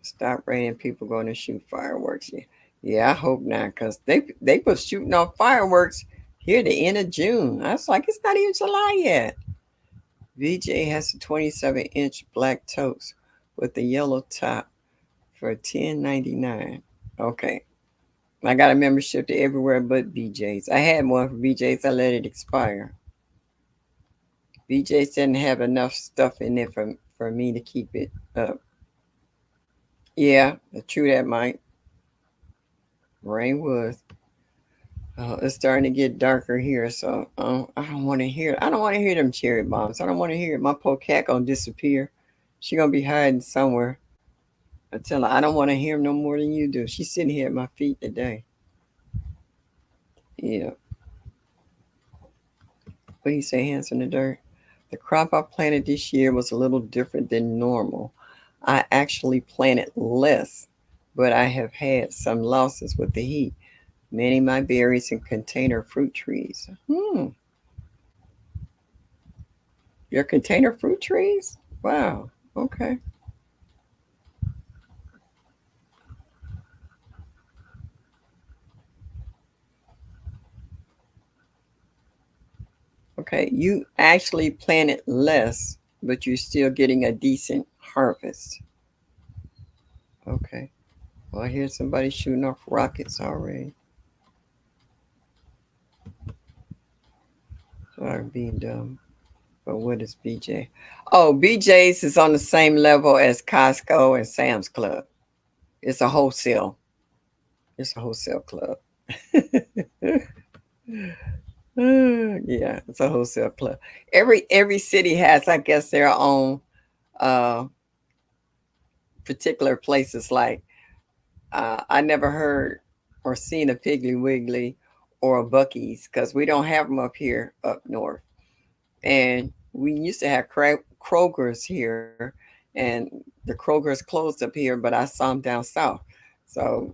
Stop raining. People going to shoot fireworks. Yeah, yeah. I hope not, cause they put shooting off fireworks here the end of June. I was like, it's not even July yet. VJ has a 27-inch black toast with a yellow top for $10.99. Okay, I got a membership to everywhere but BJ's. I had one for BJ's. I let it expire. BJ's didn't have enough stuff in it for me to keep it up. Yeah, true that, Mike. Rain was. It's starting to get darker here, so I don't want to hear. I don't want to hear them cherry bombs. I don't want to hear it. My poor cat gonna disappear. She gonna be hiding somewhere. I tell her I don't want to hear them no more than you do. She's sitting here at my feet today. Yeah. What do you say, hands in the dirt? The crop I planted this year was a little different than normal. I actually planted less, but I have had some losses with the heat. Many of my berries and container fruit trees. Your container fruit trees? Wow. Okay. Okay. You actually planted less, but you're still getting a decent harvest. Okay. Well, I hear somebody shooting off rockets already. Sorry, being dumb. But what is BJ? Oh, BJ's is on the same level as Costco and Sam's Club. It's a wholesale. It's a wholesale club. Yeah, it's a wholesale club. Every city has, I guess, their own uh particular places. Like I never heard or seen a Piggly Wiggly or a Bucky's because we don't have them up here up north. And we used to have Kroger's here, and the Kroger's closed up here, but I saw them down south. So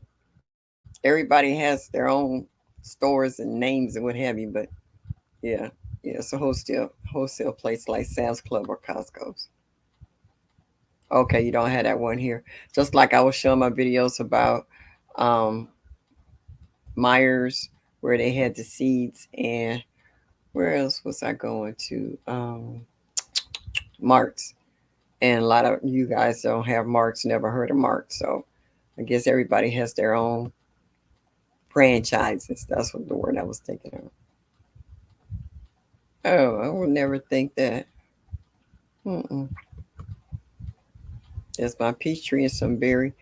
everybody has their own stores and names and what have you. But yeah, yeah, it's a wholesale place like Sam's Club or Costco's. Okay, you don't have that one here. Just like I was showing my videos about um, Myers, where they had the seeds, and where else was I going to? Marks. And a lot of you guys don't have Marks, never heard of Marks. So I guess everybody has their own franchises. That's what the word I was thinking of. Oh, I would never think that. Mm-mm. There's my peach tree and some berry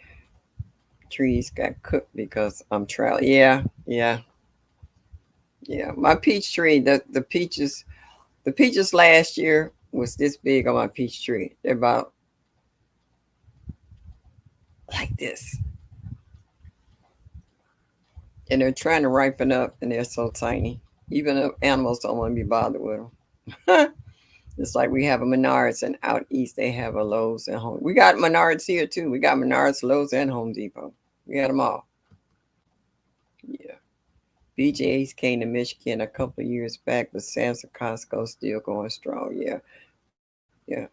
trees got cooked because I'm traveling. Yeah, yeah, yeah. My peach tree, the peaches last year was this big on my peach tree. They're about like this, and they're trying to ripen up, and they're so tiny. Even the animals don't want to be bothered with them. It's like we have a Menards, and out east they have a Lowe's and Home. We got Menards here too. We got Menards, Lowe's, and Home Depot. We got them all. Yeah. BJ's came to Michigan a couple of years back, but Sam's and Costco still going strong. Yeah. Yeah.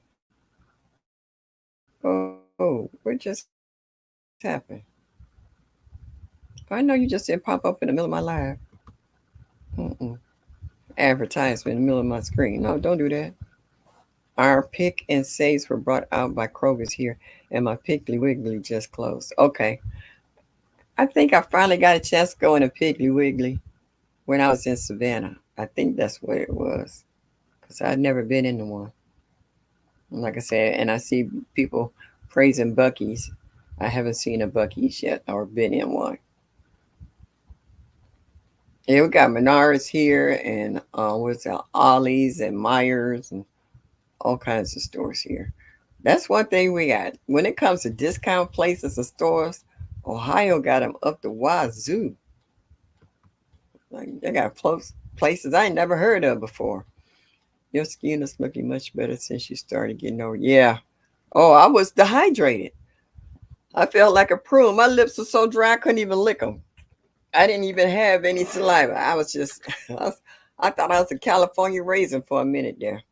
Oh, what just happened? I know you just didn't pop up in the middle of my live. Mm-mm. Advertisement in the middle of my screen. No, don't do that. Our pick and saves were brought out by Kroger's here, and my Piggly Wiggly just closed. Okay. I think I finally got a chance to go in a Piggly Wiggly when I was in Savannah. I think that's what it was. Because I'd never been into one. Like I said, and I see people praising Bucky's. I haven't seen a Bucky's yet or been in one. Yeah, we got Menards here and what's that, Ollie's and Myers and all kinds of stores here. That's one thing we got. When it comes to discount places and stores, Ohio got them up the wazoo. Like they got close places I ain't never heard of before. Your skin is looking much better since you started getting over. Yeah. Oh, I was dehydrated. I felt like a prune. My lips were so dry I couldn't even lick them. I didn't even have any saliva. I was just, I thought I was a California raisin for a minute there.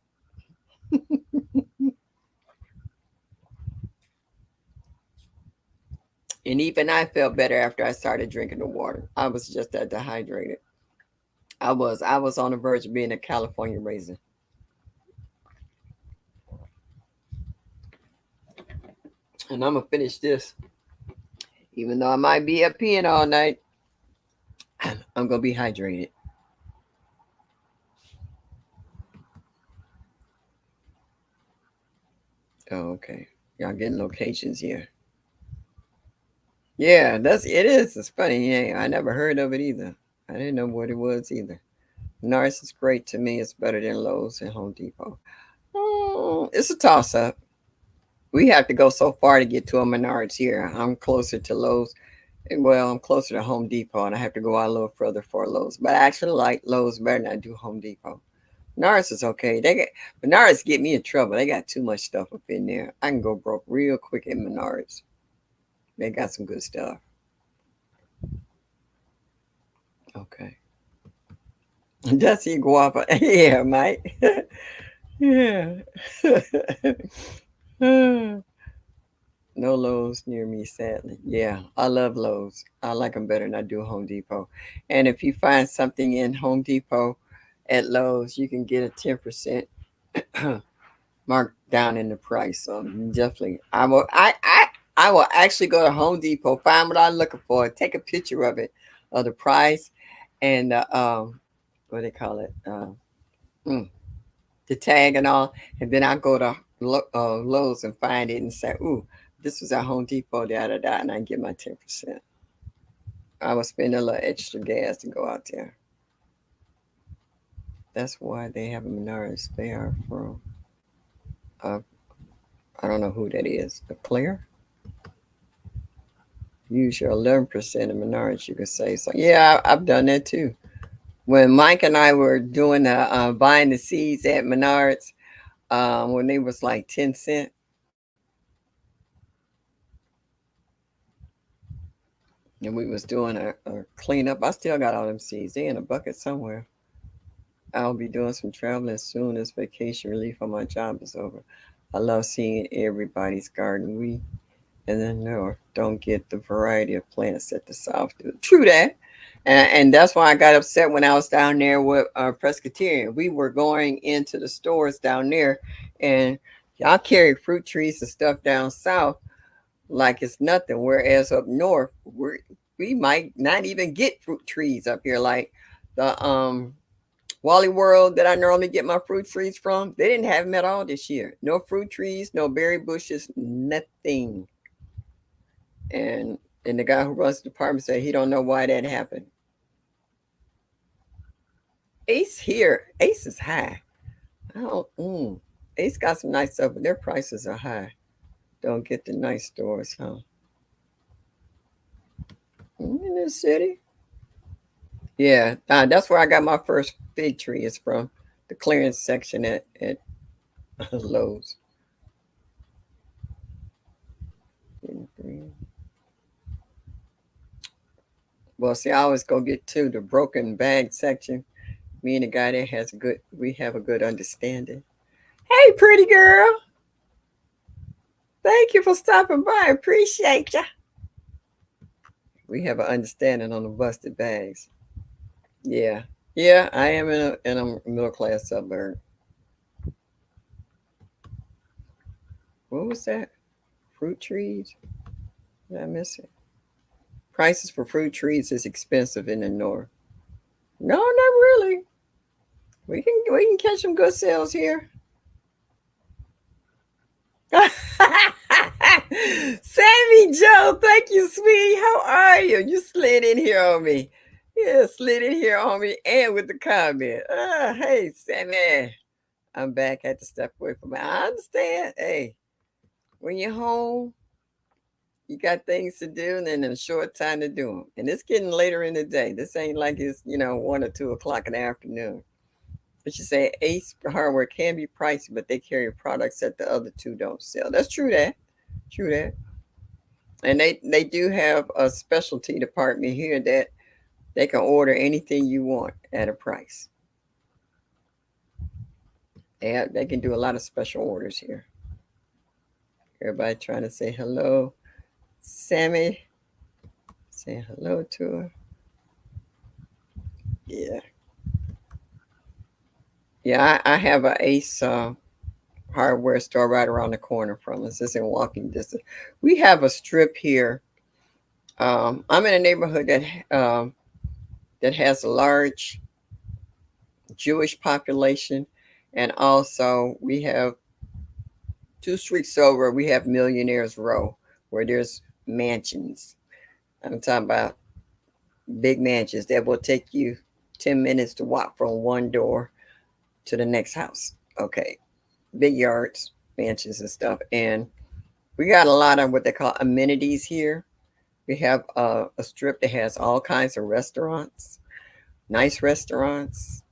And even I felt better after I started drinking the water. I was just that dehydrated. I was on the verge of being a California raisin. And I'm gonna finish this, even though I might be up peeing all night. I'm gonna be hydrated. Oh, okay. Y'all getting locations here. Yeah, that's it is. It's funny. Yeah, I never heard of it either. I didn't know what it was either. Nars is great to me. It's better than Lowe's and Home Depot. It's a toss up. We have to go so far to get to a Menards here. I'm closer to Lowe's. Well, I'm closer to Home Depot, and I have to go out a little further for Lowe's. But I actually like Lowe's better than I do Home Depot. Menards is okay. Menards get me in trouble. They got too much stuff up in there. I can go broke real quick in Menards. They got some good stuff. Okay. Dusty Guapa. Yeah, Mike. Yeah. No Lowe's near me, sadly. Yeah, I love Lowe's. I like them better than I do Home Depot. And if you find something in Home Depot at Lowe's, you can get a 10% marked down in the price. So definitely, I will actually go to Home Depot, find what I'm looking for, take a picture of the price, and what they call it, mm, the tag and all, and then I go to Lowe's and find it and say, "Ooh, this was at Home Depot, da da da," and I get my 10%. I will spend a little extra gas to go out there. That's why they have Menards. They are from, uh, I don't know who that is. A Claire? Use your 11% of Menards, you could say. So, yeah, I've done that too. When Mike and I were doing buying the seeds at Menards, when they was like 10 cents, and we was doing a cleanup. I still got all them seeds. They in a bucket somewhere. I'll be doing some traveling as soon as vacation relief on my job is over. I love seeing everybody's garden. We in the north don't get the variety of plants that the south do. True that. And that's why I got upset when I was down there with Presbyterian. We were going into the stores down there, and y'all carry fruit trees and stuff down south like it's nothing. Whereas up north, we might not even get fruit trees up here. Like the Wally World that I normally get my fruit trees from, they didn't have them at all this year. No fruit trees, no berry bushes, nothing. And the guy who runs the department said he don't know why that happened. Ace here, Ace is high. I don't. Ace got some nice stuff, but their prices are high. Don't get the nice stores, huh? In the city. Yeah, that's where I got my first fig tree. Is from the clearance section at Lowe's. Well, see, I always go get to the broken bag section. Me and the guy there we have a good understanding. Hey, pretty girl. Thank you for stopping by. Appreciate ya. We have an understanding on the busted bags. Yeah. Yeah, I am in a middle class suburb. What was that? Fruit trees? Did I miss it? Prices for fruit trees is expensive in the north. No, not really. We can catch some good sales here. Sammy Joe, thank you, sweetie. How are you? You slid in here on me. Yeah, slid in here on me and with the comment. Hey, Sammy. I'm back. Had to step away from it. I understand. Hey, when you're home, you got things to do and then a short time to do them. And it's getting later in the day. This ain't like it's, 1 or 2 o'clock in the afternoon. But you say Ace hardware can be pricey, but they carry products that the other two don't sell. That's true that. True that. And they do have a specialty department here that they can order anything you want at a price. They can do a lot of special orders here. Everybody trying to say hello. Sammy, say hello to her. Yeah. Yeah, I have a Ace hardware store right around the corner from us. It's in walking distance. We have a strip here. I'm in a neighborhood that has a large Jewish population, and also we have 2 streets over. We have Millionaires Row, where there's mansions. I'm talking about big mansions that will take you 10 minutes to walk from one door to the next house. Okay, big yards, mansions, and stuff, and we got a lot of what they call amenities here. We have a strip that has all kinds of restaurants, nice restaurants,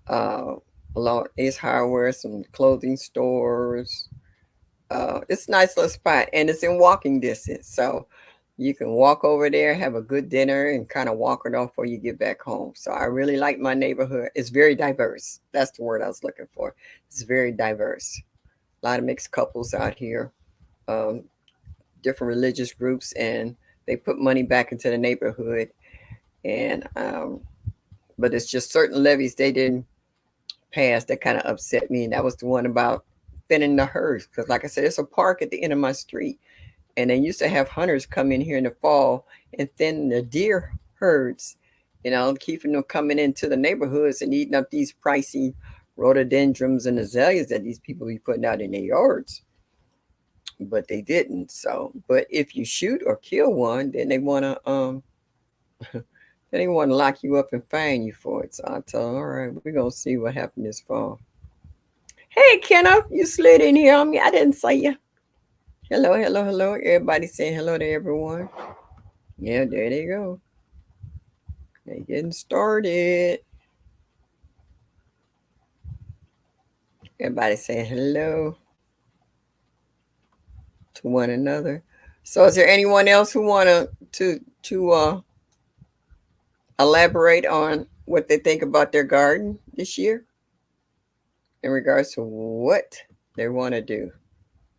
uh, along Ace Hardware, some clothing stores. It's a nice little spot, and it's in walking distance. So you can walk over there, have a good dinner, and kind of walk it off before you get back home. So I really like my neighborhood. It's very diverse. That's the word I was looking for. It's very diverse. A lot of mixed couples out here, um, different religious groups, and they put money back into the neighborhood. And but it's just certain levies they didn't pass that kind of upset me, and that was the one about thinning the herds. Because, like I said, it's a park at the end of my street, and they used to have hunters come in here in the fall and thin the deer herds, keeping them coming into the neighborhoods and eating up these pricey rhododendrons and azaleas that these people be putting out in their yards. But they didn't. So, but if you shoot or kill one, then they want to They didn't want to lock you up and fine you for it. So I told them, all right, we're going to see what happened this fall. Hey, Kenneth, you slid in here on me. I didn't say you. Hello, hello, hello. Everybody saying hello to everyone. Yeah, there they go. They getting started. Everybody saying hello to one another. So is there anyone else who wanna to elaborate on what they think about their garden this year in regards to what they want to do?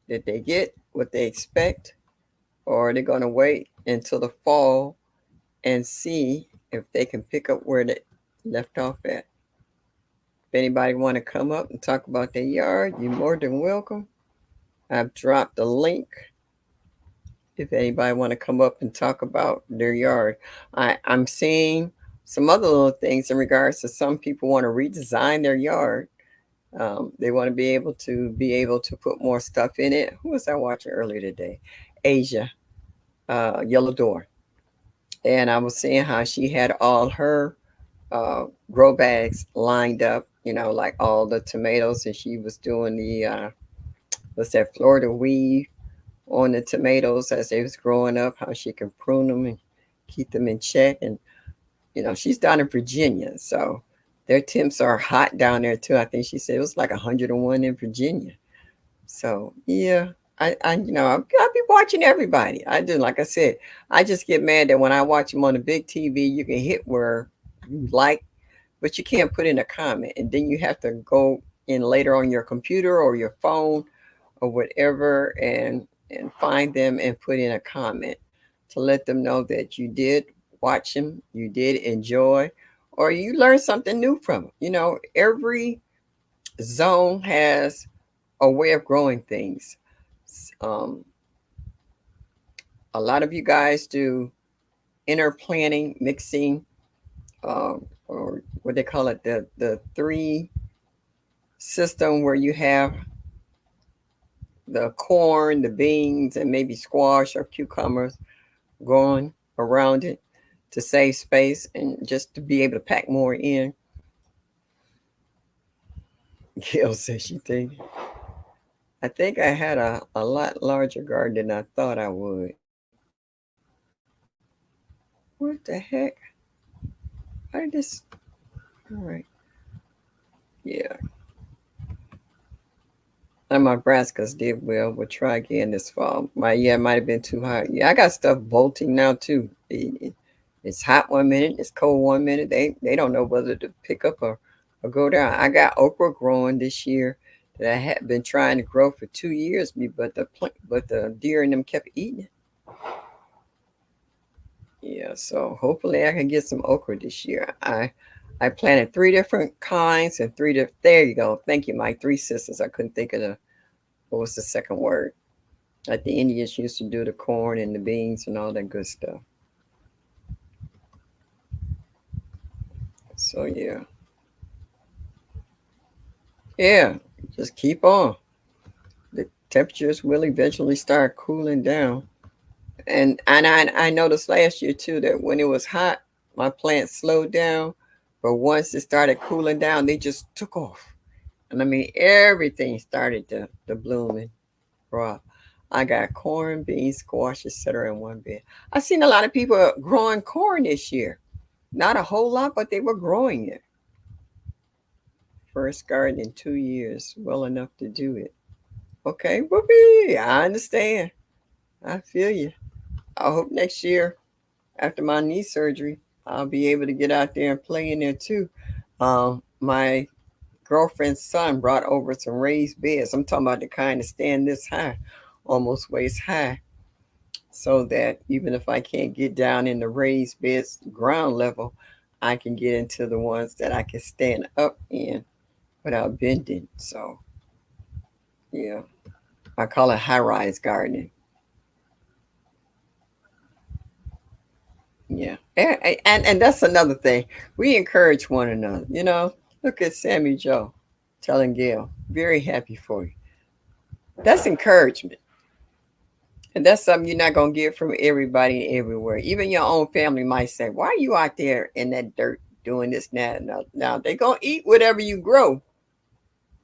Did they get what they expect, or are they going to wait until the fall and see if they can pick up where they left off at? If anybody want to come up and talk about their yard, you're more than welcome. I've dropped a link if anybody want to come up and talk about their yard. I'm seeing some other little things in regards to some people want to redesign their yard. They want to be able to put more stuff in it. Who was I watching earlier today? Asia, Yellow Door. And I was seeing how she had all her grow bags lined up, like all the tomatoes, and she was doing the what's that, Florida weave on the tomatoes as they was growing up, how she can prune them and keep them in check. And she's down in Virginia, so their temps are hot down there too. I think she said it was like 101 in Virginia. So yeah, I'll be watching everybody. I do, like I said, I just get mad that when I watch them on the big TV, you can hit where you like, but you can't put in a comment, and then you have to go in later on your computer or your phone or whatever and find them and put in a comment to let them know that you did watch them, you did enjoy, or you learned something new from them. Every zone has a way of growing things. Um, a lot of you guys do interplanting, mixing, or what they call it, the three system, where you have the corn, the beans, and maybe squash or cucumbers growing around it to save space and just to be able to pack more in. Gail says she think I think I had a lot larger garden than I thought I would. What the heck? Why did this? All right. Yeah. And my brassicas did well. We'll try again this fall. It might have been too hot. Yeah, I got stuff bolting now too. It's hot one minute, it's cold one minute. They don't know whether to pick up or go down. I got okra growing this year that I had been trying to grow for 2 years, but the deer in them kept eating it. Yeah, so hopefully I can get some okra this year. I planted three different kinds and three different. There you go. Thank you, my three sisters. I couldn't think of what was the second word. Like the Indians used to do the corn and the beans and all that good stuff. So yeah, just keep on. The temperatures will eventually start cooling down. And I noticed last year too that when it was hot, my plants slowed down, but once it started cooling down, they just took off. And I mean, everything started to bloom and grow. I got corn, beans, squash, etc. in one bed. I've seen a lot of people growing corn this year. Not a whole lot, but they were growing it. First garden in 2 years, well enough to do it. Okay, whoopee! I understand. I feel you. I hope next year, after my knee surgery, I'll be able to get out there and play in there too. My girlfriend's son brought over some raised beds. I'm talking about the kind that stand this high, almost waist high, so that even if I can't get down in the raised beds ground level, I can get into the ones that I can stand up in without bending. So yeah, I call it high rise gardening. Yeah, and that's another thing. We encourage one another. Look at Sammy Joe telling Gail, very happy for you. That's encouragement. And that's something you're not going to get from everybody everywhere. Even your own family might say, why are you out there in that dirt doing this, that, and that? Now, they're going to eat whatever you grow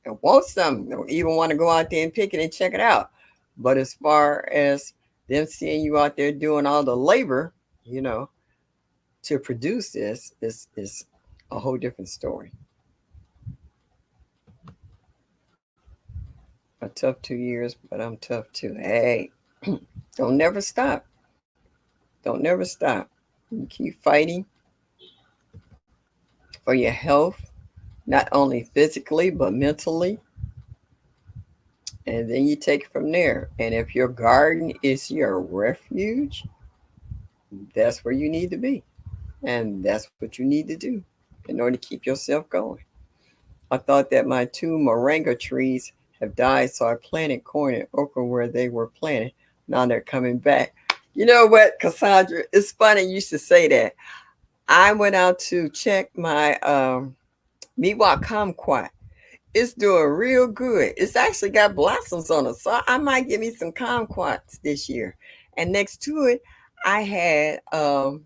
and want some, or even want to go out there and pick it and check it out. But as far as them seeing you out there doing all the labor, you know, to produce this is a whole different story. A tough 2 years, but I'm tough too. Hey, don't never stop. Don't never stop. You keep fighting for your health, not only physically, but mentally. And then you take it from there. And if your garden is your refuge, that's where you need to be. And that's what you need to do in order to keep yourself going. I thought that my two moringa trees have died, so I planted corn and okra where they were planted. Now they're coming back. You know what, Cassandra? It's funny you should say that. I went out to check my Miwok kumquat. It's doing real good. It's actually got blossoms on it, so I might give me some kumquats this year. And next to it, I had a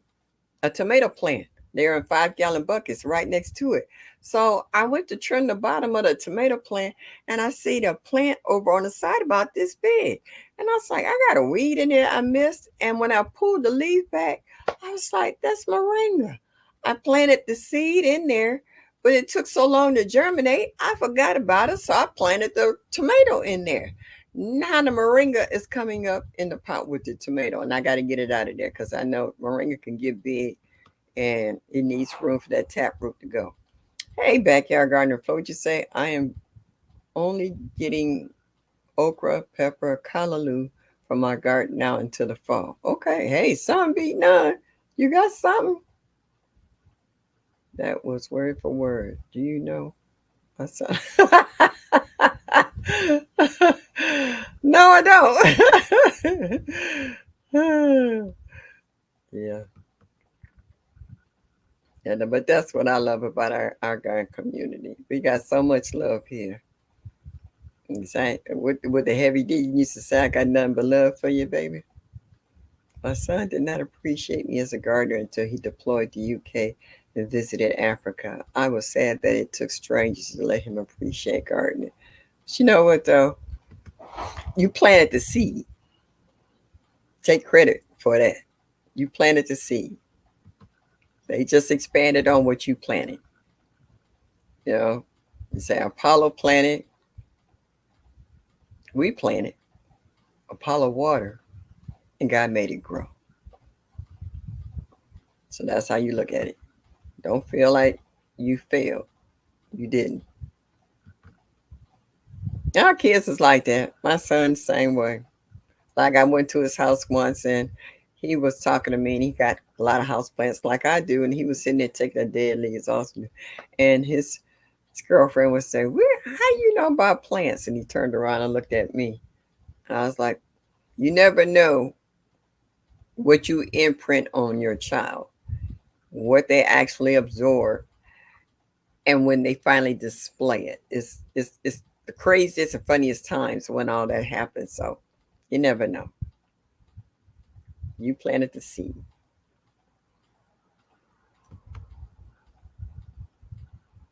tomato plant. They're in 5 gallon buckets right next to it. So I went to trim the bottom of the tomato plant and I see the plant over on the side about this big. And I was like, I got a weed in there I missed. And when I pulled the leaf back, I was like, that's moringa. I planted the seed in there, but it took so long to germinate, I forgot about it. So I planted the tomato in there. Now the moringa is coming up in the pot with the tomato, and I got to get it out of there because I know moringa can get big and it needs room for that taproot to go. Hey, backyard gardener, what would you say? I am only getting okra, pepper, callaloo from my garden now until the fall. Okay, hey, some beat none. You got something? That was word for word. Do you know? My son. No, I don't. Yeah. Yeah, but that's what I love about our garden community. We got so much love here. Say, with the heavy D, you used to say, I got nothing but love for you, baby. My son did not appreciate me as a gardener until he deployed to UK and visited Africa. I was sad that it took strangers to let him appreciate gardening. But you know what, though? You planted the seed. Take credit for that. You planted the seed. They just expanded on what you planted. You know, you say Apollo planted, we planted, Apollo water, and God made it grow. So that's how you look at it. Don't feel like you failed. You didn't. Our kids is like that. My son, the same way. Like I went to his house once and he was talking to me and he got a lot of house plants like I do. And he was sitting there taking the dead leaves off. And his girlfriend would say, Where, how you know about plants? And he turned around and looked at me. And I was like, you never know what you imprint on your child, what they actually absorb, and when they finally display it. It's the craziest and funniest times when all that happens. So you never know. You planted the seed.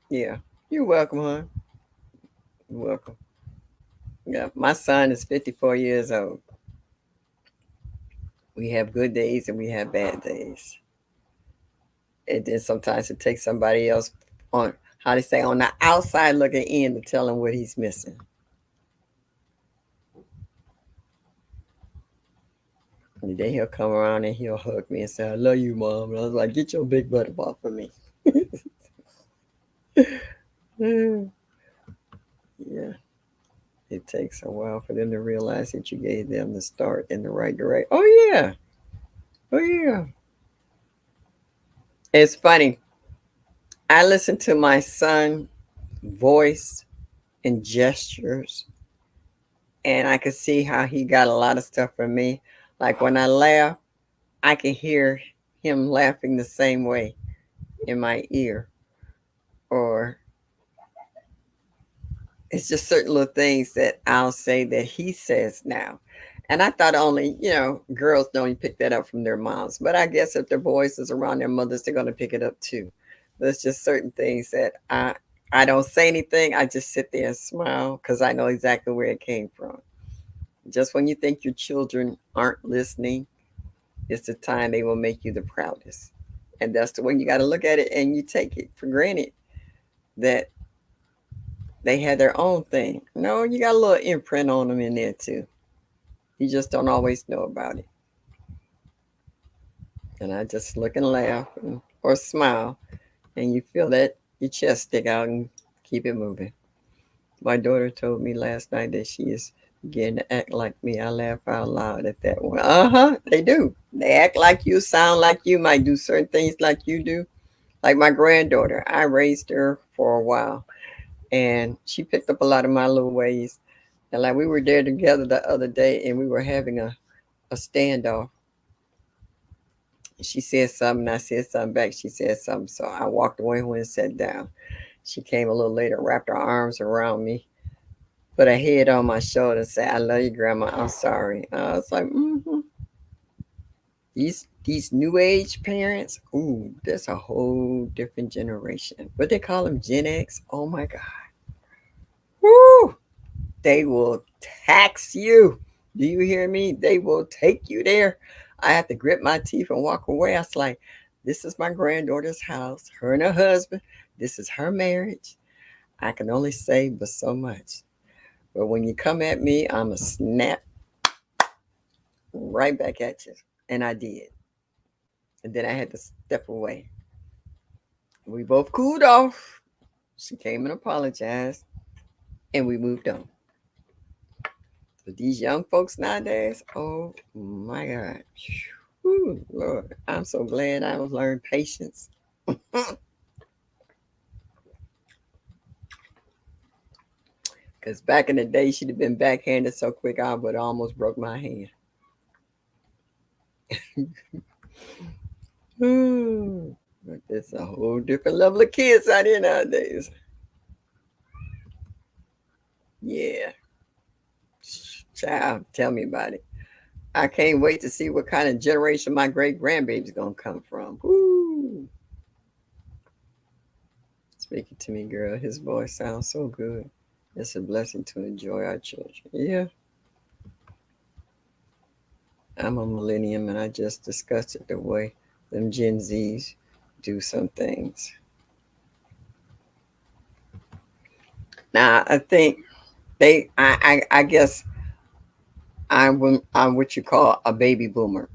Yeah. You're welcome, hon. You're welcome. Yeah. My son is 54 years old. We have good days and we have bad days. And then sometimes it takes somebody else on, how they say, on the outside looking in to tell him what he's missing. And then he'll come around and he'll hug me and say, I love you, Mom. And I was like, get your big butt off of me. Yeah. It takes a while for them to realize that you gave them the start in the right direction. Oh, yeah. Oh, yeah. It's funny. I listen to my son voice and gestures, and I could see how he got a lot of stuff from me. Like when I laugh, I can hear him laughing the same way in my ear. Or it's just certain little things that I'll say that he says now. And I thought only, girls don't pick that up from their moms. But I guess if their boys is around their mothers, they're gonna pick it up too. There's just certain things that I don't say anything. I just sit there and smile because I know exactly where it came from. Just when you think your children aren't listening, it's the time they will make you the proudest. And that's the way you got to look at it, and you take it for granted that they had their own thing. No, you got a little imprint on them in there too. You just don't always know about it. And I just look and laugh or smile, and you feel that your chest stick out and keep it moving. My daughter told me last night that she is beginning to act like me. I laugh out loud at that one. They do. They act like you, sound like you, might do certain things like you do. Like my granddaughter, I raised her for a while, and she picked up a lot of my little ways. And like we were there together the other day, and we were having a standoff. She said something, I said something back. She said something, so I walked away and sat down. She came a little later, wrapped her arms around me, put her head on my shoulder, and said, "I love you, Grandma. I'm sorry." I was like, These new age parents, ooh, that's a whole different generation. What they call them, Gen X. Oh my God, woo! They will tax you. Do you hear me? They will take you there. I had to grit my teeth and walk away. I was like, this is my granddaughter's house, her and her husband. This is her marriage. I can only say but so much. But when you come at me, I'm a snap right back at you. And I did. And then I had to step away. We both cooled off. She came and apologized, and we moved on. But these young folks nowadays, oh my God. Whew, Lord, I'm so glad I've learned patience. Because back in the day, she'd have been backhanded so quick, I would almost broke my hand. But there's a whole different level of kids out here nowadays. Yeah. Child, tell me about it. I can't wait to see what kind of generation my great grandbaby's gonna come from. Woo. Speaking to me, girl, his voice sounds so good. It's a blessing to enjoy our children. Yeah, I'm a millennium and I just discussed it the way them Gen Zs do some things. Now, I think I guess I'm what you call a baby boomer.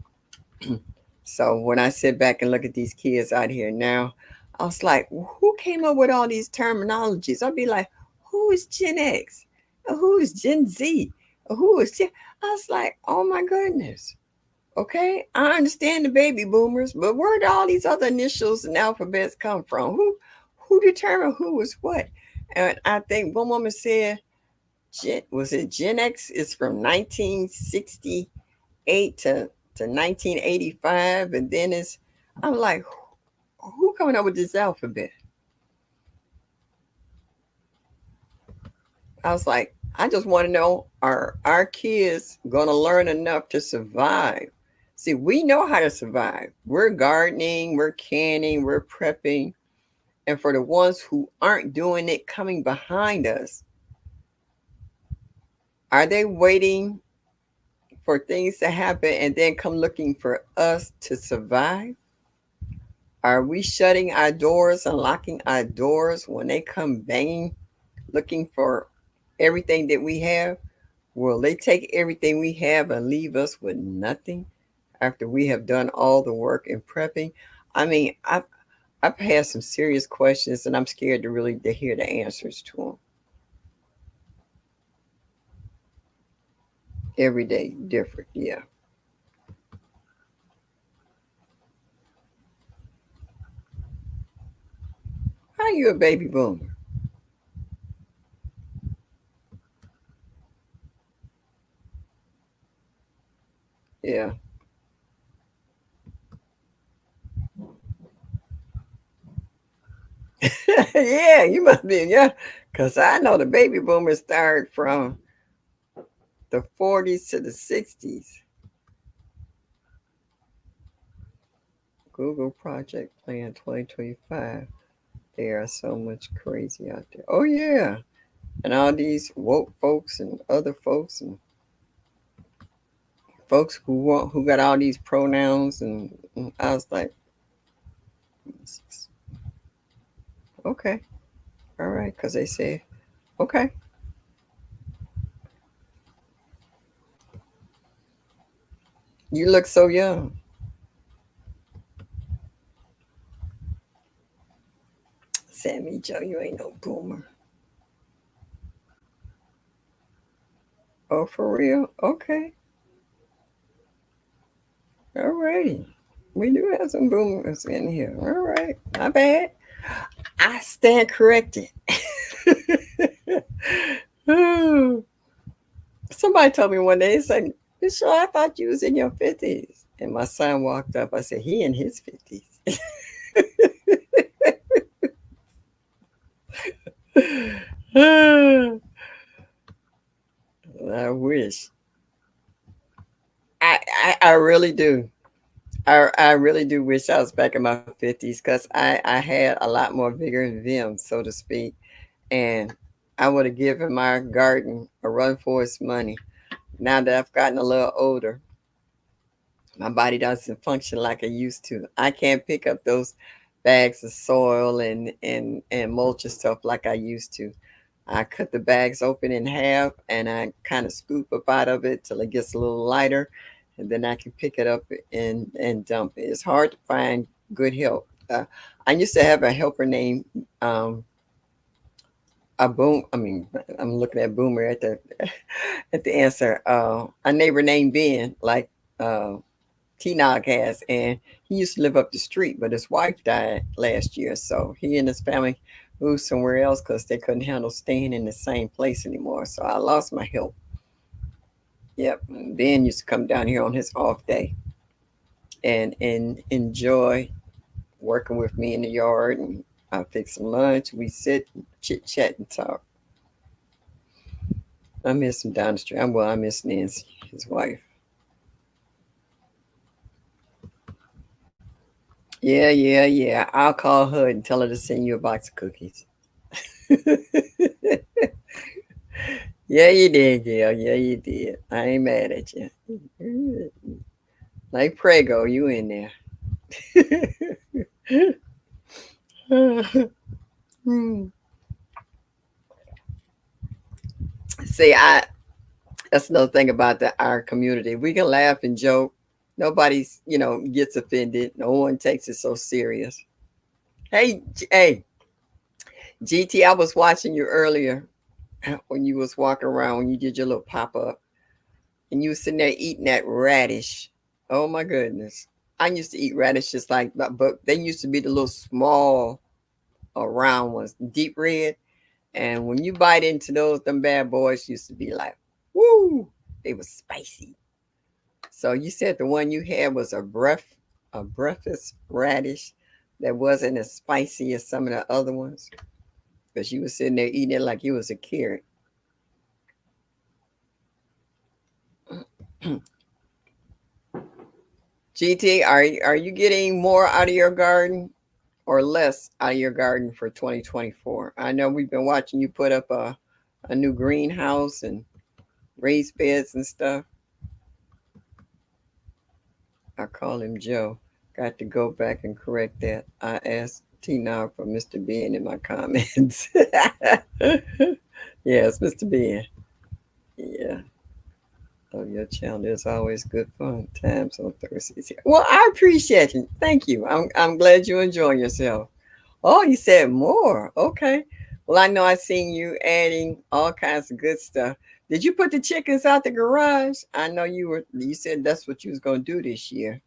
So when I sit back and look at these kids out here now, I was like, who came up with all these terminologies? I'd be like, who is Gen X? Who is Gen Z? Who is Gen? I was like, oh my goodness. Okay, I understand the baby boomers, but where did all these other initials and alphabets come from? Who determined who was what? And I think one woman said, was it Gen X is from 1968 to 1985, and then it's I'm like, who coming up with this alphabet? I was like, I just want to know, are our kids gonna learn enough to survive? See, we know how to survive. We're gardening, we're canning, we're prepping. And for the ones who aren't doing it coming behind us, are they waiting for things to happen and then come looking for us to survive? Are we shutting our doors and locking our doors when they come banging, looking for everything that we have? Will they take everything we have and leave us with nothing after we have done all the work in prepping? I mean, I've had some serious questions, and I'm scared to really to hear the answers to them. Every day different, yeah. How you a baby boomer? Yeah. Yeah, you must be, yeah. Because I know the baby boomers started from the 40s to the 60s. Google Project Plan 2025. There are so much crazy out there. Oh yeah. And all these woke folks and other folks and folks who got all these pronouns and I was like, okay, all right, because they said, okay. You look so young. Sammy Joe, you ain't no boomer. Oh, for real? Okay. All righty. We do have some boomers in here. All right. Not bad. I stand corrected. Somebody told me one day, it's like, sure, I thought you was in your 50s. And my son walked up. I said, he in his 50s. I wish. I really do. I really do wish I was back in my 50s because I had a lot more vigor and vim, so to speak. And I would have given my garden a run for its money. Now that I've gotten a little older, my body doesn't function like I used to. I can't pick up those bags of soil and mulch and stuff like I used to. I cut the bags open in half and I kind of scoop up out of it till it gets a little lighter, and then I can pick it up and dump it. It's hard to find good help. I used to have a helper named a boom. I mean, I'm looking at Boomer at the at the answer. A neighbor named Ben, like uh, T Nog has, and he used to live up the street, but his wife died last year, so he and his family moved somewhere else because they couldn't handle staying in the same place anymore. So I lost my help. Yep, Ben used to come down here on his off day and enjoy working with me in the yard, and I fix some lunch. We sit, chit chat, and talk. I miss him down the street. Well, I miss Nancy, his wife. Yeah, yeah, yeah. I'll call her and tell her to send you a box of cookies. Yeah, you did, Gail. Yeah, you did. I ain't mad at you. Like Prego, you in there. See, that's another thing about our community. We can laugh and joke. Nobody's, gets offended. No one takes it so serious. Hey, GT, I was watching you earlier when you was walking around when you did your little pop up and you was sitting there eating that radish. Oh my goodness. I used to eat radishes like that, but they used to be the little small round ones, deep red. And when you bite into those, them bad boys used to be like, woo, they were spicy. So you said the one you had was a breakfast radish that wasn't as spicy as some of the other ones, because you was sitting there eating it like it was a carrot. GT, are you getting more out of your garden or less out of your garden for 2024? I know we've been watching you put up a new greenhouse and raised beds and stuff. I call him Joe. Got to go back and correct that. I asked Tina for Mr. Ben in my comments. Yes, Mr. Ben. Yeah. Oh, your channel is always good fun times on Thursdays. Well, I appreciate you. Thank you. I'm glad you're enjoying yourself. Oh, you said more. Okay. Well, I know I seen you adding all kinds of good stuff. Did you put the chickens out the garage? I know you said that's what you was gonna do this year.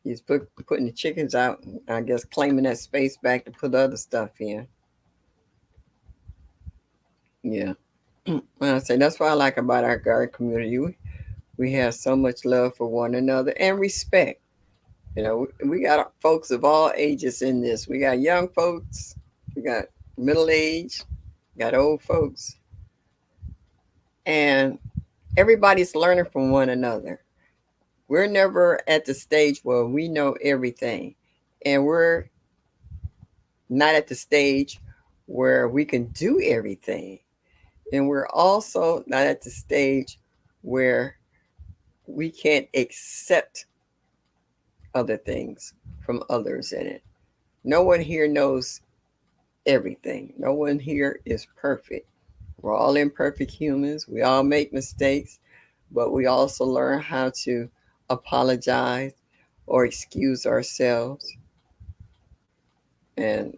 He's putting the chickens out, and I guess claiming that space back to put other stuff in. Yeah. Well, I say that's what I like about our garden community. We have so much love for one another and respect. We got folks of all ages in this. We got young folks, we got middle age, got old folks, and Everybody's learning from one another. We're never at the stage where we know everything. And we're not at the stage where we can do everything. And we're also not at the stage where we can't accept other things from others in it. No one here knows everything. No one here is perfect. We're all imperfect humans. We all make mistakes, but we also learn how to apologize or excuse ourselves. And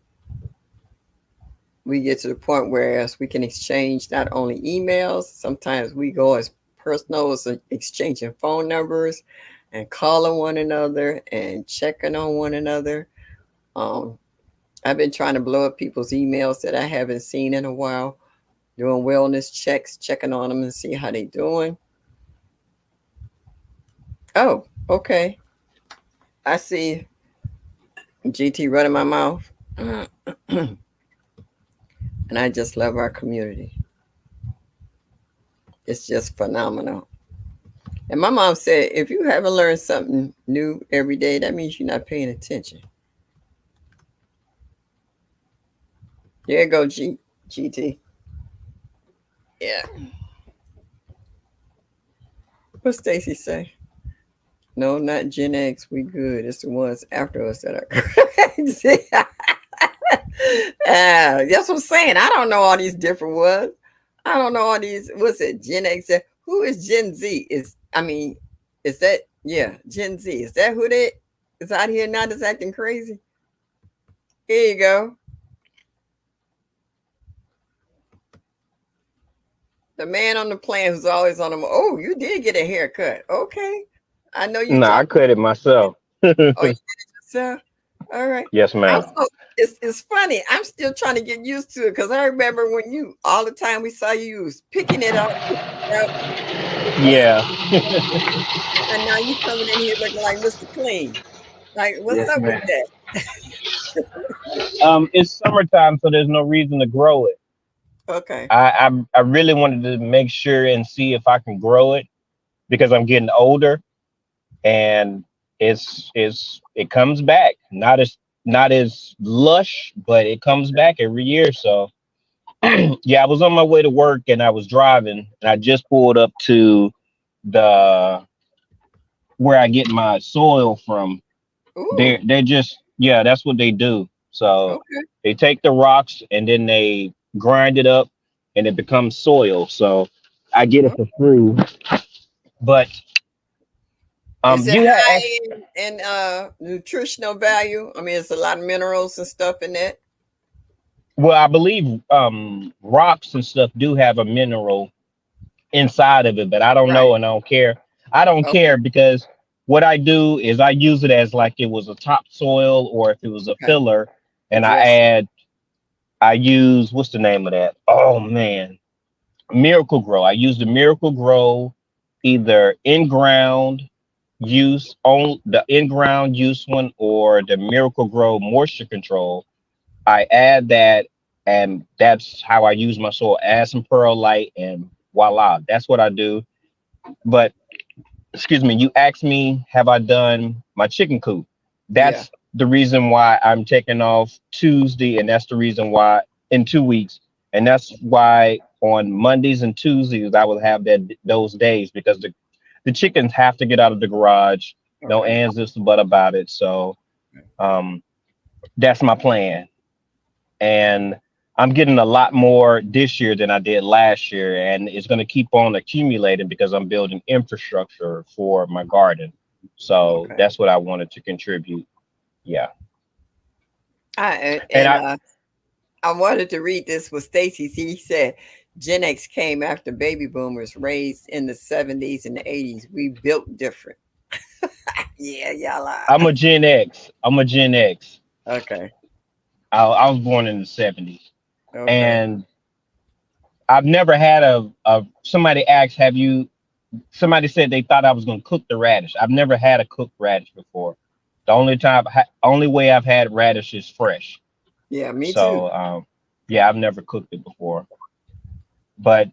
we get to the point where as we can exchange not only emails, sometimes we go as personal as exchanging phone numbers and calling one another and checking on one another. Um, I've been trying to blow up people's emails that I haven't seen in a while, doing wellness checks, checking on them and see how they doing. Oh, okay. I see GT running my mouth. And I just love our community. It's just phenomenal. And my mom said, if you haven't learned something new every day, that means you're not paying attention. There you go, GT. Yeah. What Stacy say? No, not Gen X. We good. It's the ones after us that are crazy. That's what I'm saying. I don't know all these different ones. I don't know all these. What's it? Gen X. Who is Gen Z? Is that yeah? Gen Z. Is that who they is out here now that's acting crazy? Here you go. The man on the plane who's always on them. Oh, you did get a haircut. Okay. I know you Nah, I talking. cut it myself. Oh, you did it yourself. All right. Yes, I'm ma'am. so it's funny. I'm still trying to get used to it because I remember when you all the time we saw you was picking it up, Yeah. and now you coming in here looking like Mr. Clean. Like, what's Yes, up with ma'am. that? It's summertime, so there's no reason to grow it. Okay. I really wanted to make sure and see if I can grow it because I'm getting older and it comes back. Not as lush, but it comes back every year. So yeah, I was on my way to work and I was driving and I just pulled up to the where I get my soil from. Ooh. They're just yeah, that's what they do. So Okay. they take the rocks and then they grind it up and it becomes soil. So I get it Oh. for free. But Is it you had high asked, in nutritional value? I mean, it's a lot of minerals and stuff in that. well, I believe rocks and stuff do have a mineral inside of it, but I don't Right. know and I don't care. I don't Okay. care because what I do is I use it as like it was a topsoil or if it was a Okay. filler A and dressing. I use what's the name of that? Oh man, Miracle Grow. I use the Miracle Grow either in ground use on the in ground use one or the Miracle Grow moisture control. I add that and that's how I use my soil. Add some perlite and voila, that's what I do. But excuse me, you asked me, have I done my chicken coop? Yeah. That's the reason why I'm taking off Tuesday, and that's the reason why in 2 weeks, and that's why on Mondays and Tuesdays I will have those days because the chickens have to get out of the garage. No Okay. ands ifs but about it. So um, that's my plan, and I'm getting a lot more this year than I did last year, and it's going to keep on accumulating because I'm building infrastructure for my garden. So Okay. that's what I wanted to contribute. Yeah, and And I wanted to read this with Stacy. He said Gen X came after baby boomers raised in the 70s and the 80s. We built different. Yeah, y'all I'm are. a Gen X. I'm a Gen X. Okay. I was born in the '70s, Okay. and I've never had a somebody asked, "Have you?" Somebody said they thought I was going to cook the radish. I've never had a cooked radish before. The only way I've had radish is fresh. Yeah, me too. So yeah, I've never cooked it before. But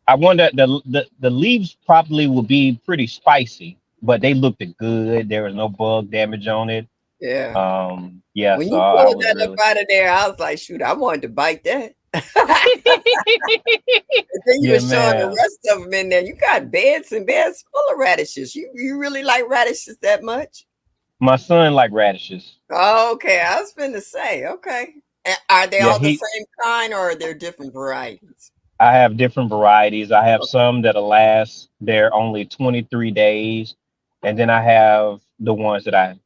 I wonder the leaves probably will be pretty spicy, but they looked good. There was no bug damage on it. Yeah. Yeah, When so you I pulled was that up really out of there, I was like, shoot, I wanted to bite that. And then you were yeah, showing the man. rest of them in there. You got beds and beds full of radishes. You really like radishes that much? My son like radishes. Oh, okay, I was finna say, okay. Are they Yeah, all the he same kind or are there different varieties? I have different varieties. I have Okay. some that'll last there only 23 days. And then I have the ones that I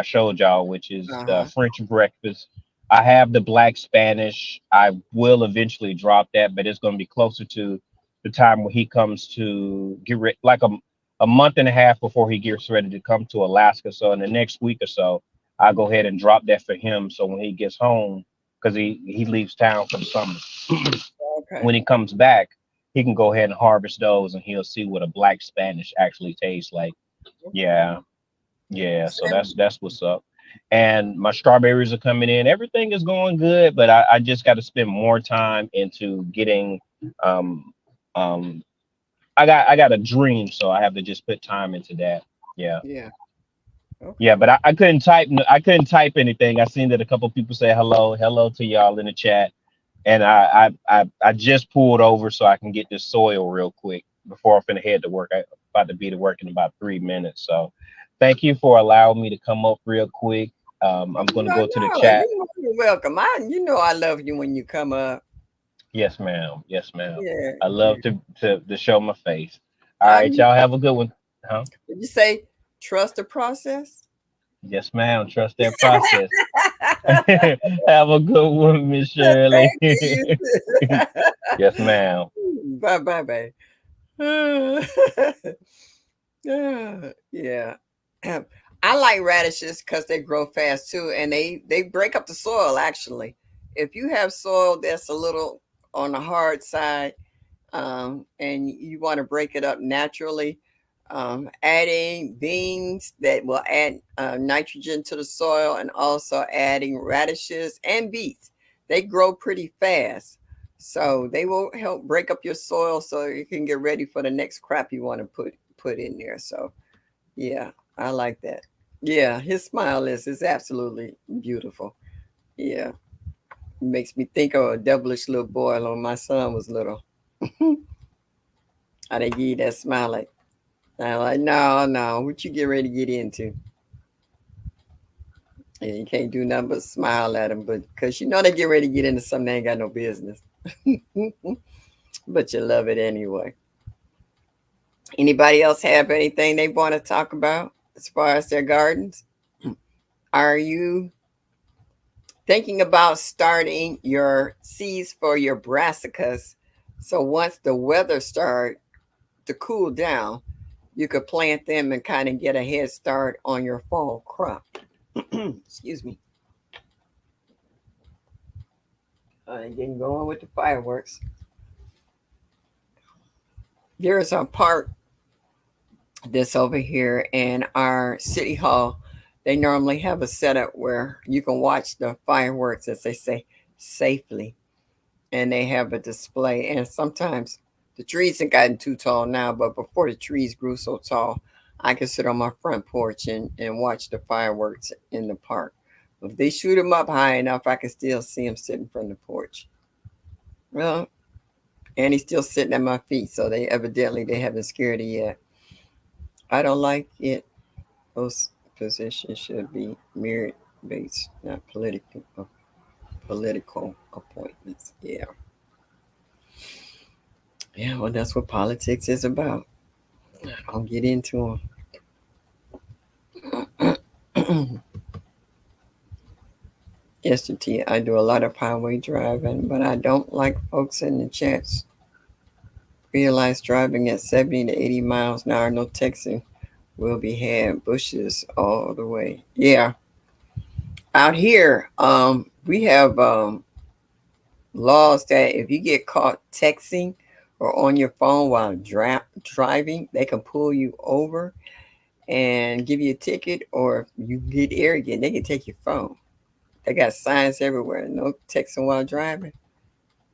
showed y'all, which is the Uh-huh. French breakfast. I have the black Spanish. I will eventually drop that, but it's gonna be closer to the time when he comes to get ready, like a month and a half before he gets ready to come to Alaska. So in the next week or so, I'll go ahead and drop that for him. So when he gets home, because he leaves town for the summer. Okay. When he comes back, he can go ahead and harvest those, and he'll see what a black Spanish actually tastes like. Okay. Yeah, yeah. So Same. that's what's up. And my strawberries are coming in. Everything is going good, but I just got to spend more time into getting. Um, um, I got a dream, so I have to just put time into that. Yeah. Yeah. Yeah, Okay. but I couldn't type. I couldn't type anything. I seen that a couple people say hello to y'all in the chat, and I just pulled over so I can get this soil real quick before I'm finna head to work. I about to be to work in about 3 minutes. So, thank you for allowing me to come up real quick. I'm gonna No, go to the no, chat. you're welcome. You know I love you when you come up. Yes, ma'am. Yes, ma'am. Yeah, I yeah. love to show my face. All I right, mean, y'all have a good one. Huh? did you say trust the process? Yes, ma'am. Trust that process. Have a good one, Miss Shirley. Thank you. Yes, ma'am. Bye bye bye. Yeah. I like radishes because they grow fast too, and they break up the soil actually. If you have soil that's a little on the hard side, and you want to break it up naturally, adding beans that will add nitrogen to the soil, and also adding radishes and beets. They grow pretty fast, so they will help break up your soil so you can get ready for the next crop you want to put in there. So yeah, I like that. Yeah, his smile is absolutely beautiful. Yeah, makes me think of a devilish little boy when my son was little. How they give you that smile like, I'm like, no, no, what you get ready to get into? And you can't do nothing but smile at them, but because you know they get ready to get into something they ain't got no business. But you love it anyway. Anybody else have anything they want to talk about as far as their gardens? Are you thinking about starting your seeds for your brassicas? So once the weather start to cool down, you could plant them and kind of get a head start on your fall crop. Excuse me. Getting going with the fireworks. There's a park that's over here in our city hall. They normally have a setup where you can watch the fireworks, as they say, safely. And they have a display. And sometimes the trees have gotten too tall now, but before the trees grew so tall, I could sit on my front porch and watch the fireworks in the park. If they shoot them up high enough, I can still see them sitting from the porch. Well, and he's still sitting at my feet, so they haven't scared it yet. I don't like it. Those positions should be merit based, not political appointments. Yeah, yeah. Well, that's what politics is about. I'll get into them. Yesterday, I do a lot of highway driving, but I don't like folks in the chats. Realize driving at 70 to 80 miles an hour, no texting will be had. Bushes all the way. Yeah, out here, we have laws that if you get caught texting or on your phone while driving, they can pull you over and give you a ticket, or you get arrogant, they can take your phone. They got signs everywhere. No texting while driving.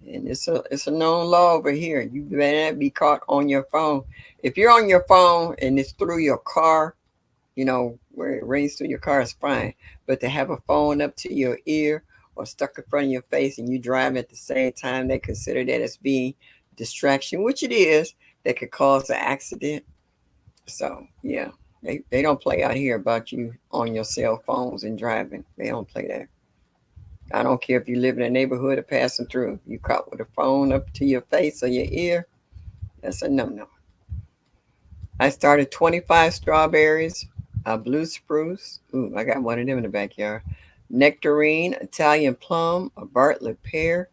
And it's a known law over here. You better not be caught on your phone. If you're on your phone and it's through your car, where it rings through your car is fine. But to have a phone up to your ear or stuck in front of your face and you drive at the same time, they consider that as being distraction, which it is, that could cause an accident. So yeah, they don't play out here about you on your cell phones and driving. They don't play that. I don't care if you live in a neighborhood or passing through. You caught with a phone up to your face or your ear, that's a no-no. I started 25 strawberries, a blue spruce. Ooh, I got one of them in the backyard. Nectarine, Italian plum, a Bartlett pear,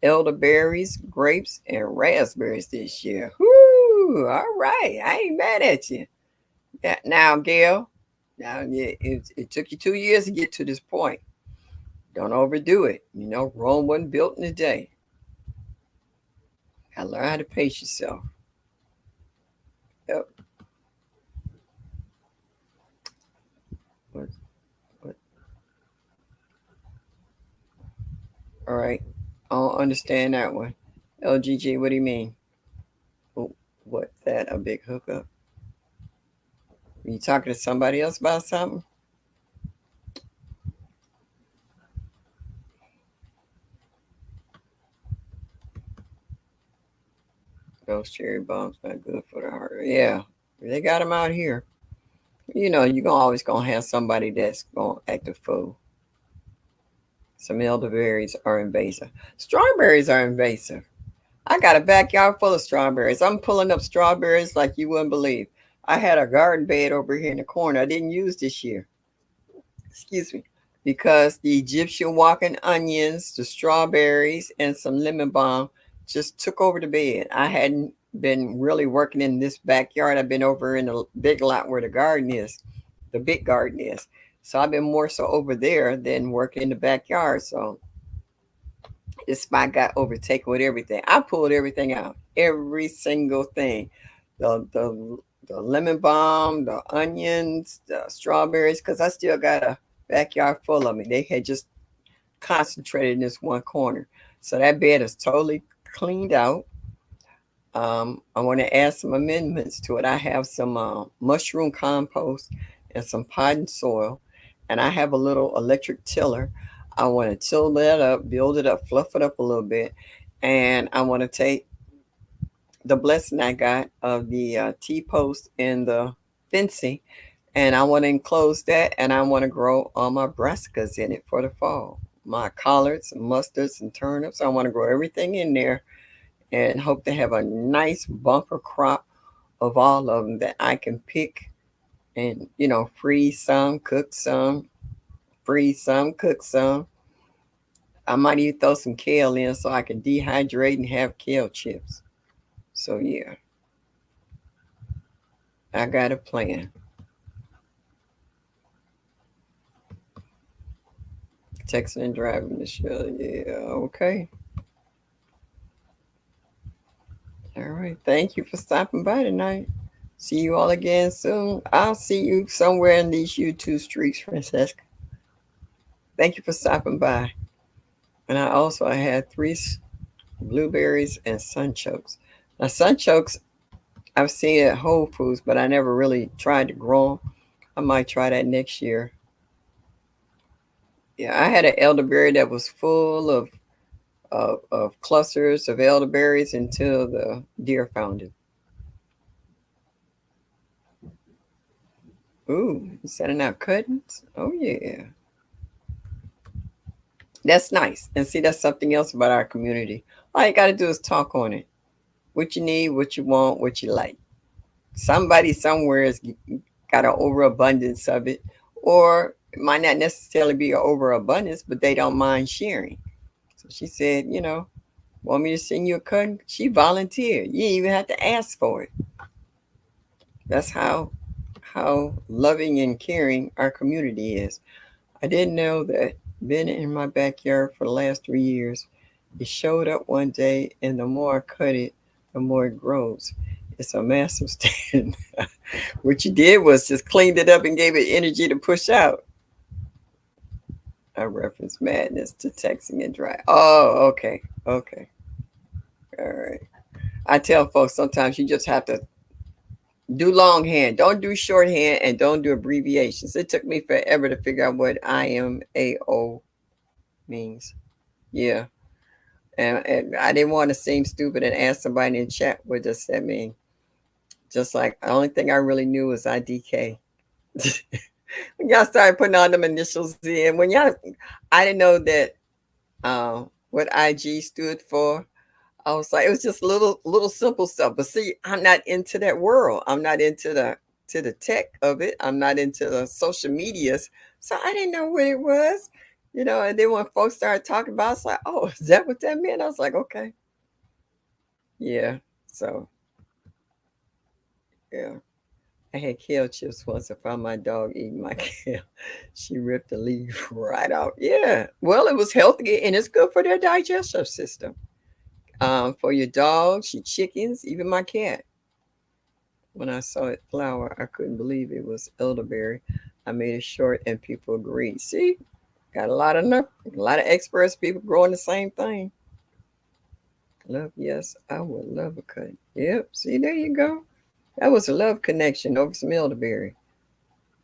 elderberries, grapes, and raspberries this year. Whoo! All right, I ain't mad at you. Yeah, now, Gail, it took you 2 years to get to this point. Don't overdo it. Rome wasn't built in a day. Gotta learn how to pace yourself. Yep. What, what? All right. I don't understand that one. LGG, what do you mean? Oh, what that? A big hookup? Are you talking to somebody else about something? Those cherry bombs not good for the heart. Yeah, they got them out here. You're always gonna have somebody that's gonna act a fool. Some elderberries are invasive. Strawberries are invasive. I got a backyard full of strawberries. I'm pulling up strawberries like you wouldn't believe. I had a garden bed over here in the corner I didn't use this year. Excuse me. Because the Egyptian walking onions, the strawberries, and some lemon balm just took over the bed. I hadn't been really working in this backyard. I've been over in the big lot where the garden is, the big garden is. So I've been more so over there than working in the backyard. So this spot got overtaken with everything. I pulled everything out, every single thing. The lemon balm, the onions, the strawberries, because I still got a backyard full of me. They had just concentrated in this one corner. So that bed is totally cleaned out. I want to add some amendments to it. I have some mushroom compost and some potting soil, and I have a little electric tiller. I want to till that up, build it up, fluff it up a little bit, and I want to take the blessing I got of the T-post and the fencing, and I want to enclose that, and I want to grow all my brassicas in it for the fall. My collards, mustards, and turnips. I want to grow everything in there and hope to have a nice bumper crop of all of them that I can pick and freeze some, cook some, freeze some, cook some. I might even throw some kale in so I can dehydrate and have kale chips. So yeah, I got a plan. Texting and driving the show. Yeah, okay. All right. Thank you for stopping by tonight. See you all again soon. I'll see you somewhere in these YouTube streets, Francesca. Thank you for stopping by. And I had three blueberries and sunchokes. Now, sunchokes, I've seen at Whole Foods, but I never really tried to grow them. I might try that next year. Yeah, I had an elderberry that was full of clusters of elderberries until the deer found it. Ooh, sending out cuttings? Oh, yeah. That's nice. And see, that's something else about our community. All you got to do is talk on it. What you need, what you want, what you like. Somebody somewhere has got an overabundance of it, or it might not necessarily be an overabundance, but they don't mind sharing. So she said, want me to send you a cutting? She volunteered. You didn't even have to ask for it. That's how loving and caring our community is. I didn't know that been in my backyard for the last 3 years. It showed up one day, and the more I cut it, the more it grows. It's a massive stand. What you did was just cleaned it up and gave it energy to push out. I reference madness to texting and drive. Oh, okay. Okay. All right. I tell folks sometimes you just have to do longhand. Don't do shorthand and don't do abbreviations. It took me forever to figure out what IMAO means. Yeah. And I didn't want to seem stupid and ask somebody in chat what does that mean. Just like the only thing I really knew was IDK. When y'all started putting all them initials in, I didn't know that what IG stood for. I was like, it was just little simple stuff. But see, I'm not into that world. I'm not into the tech of it. I'm not into the social medias. So I didn't know what it was. And then when folks started talking about it, it's like, oh, is that what that meant? I was like, okay. Yeah. So yeah. I had kale chips once. I found my dog eating my kale. She ripped the leaf right out. Yeah. Well, it was healthy and it's good for their digestive system. For your dogs, your chickens, even my cat. When I saw it flower, I couldn't believe it was elderberry. I made it short and people agreed. See, got a lot of experts, people growing the same thing. Love, yes, I would love a cut. Yep, see, there you go. That was a love connection over some elderberry.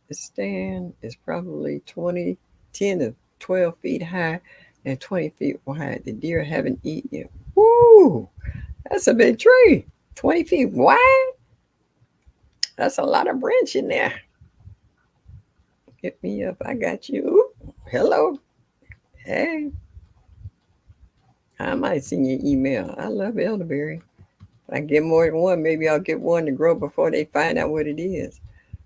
The stand is probably 10 to 12 feet high and 20 feet wide. The deer haven't eaten it. Woo! That's a big tree. 20 feet wide? That's a lot of branch in there. Hit me up. I got you. Ooh, hello. Hey. I might send you an email. I love elderberry. If I get more than one, maybe I'll get one to grow before they find out what it is.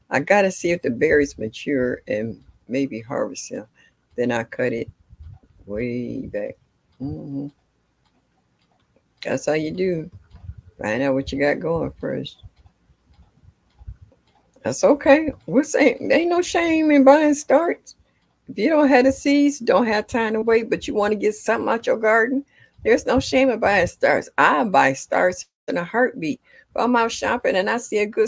I gotta see if the berries mature and maybe harvest them. Then I cut it way back. hmm That's how you do. Find out what you got going first. That's okay. We're saying there ain't no shame in buying starts. If you don't have the seeds, don't have time to wait, but you want to get something out your garden, there's no shame in buying starts. I buy starts in a heartbeat. If I'm out shopping and I see a good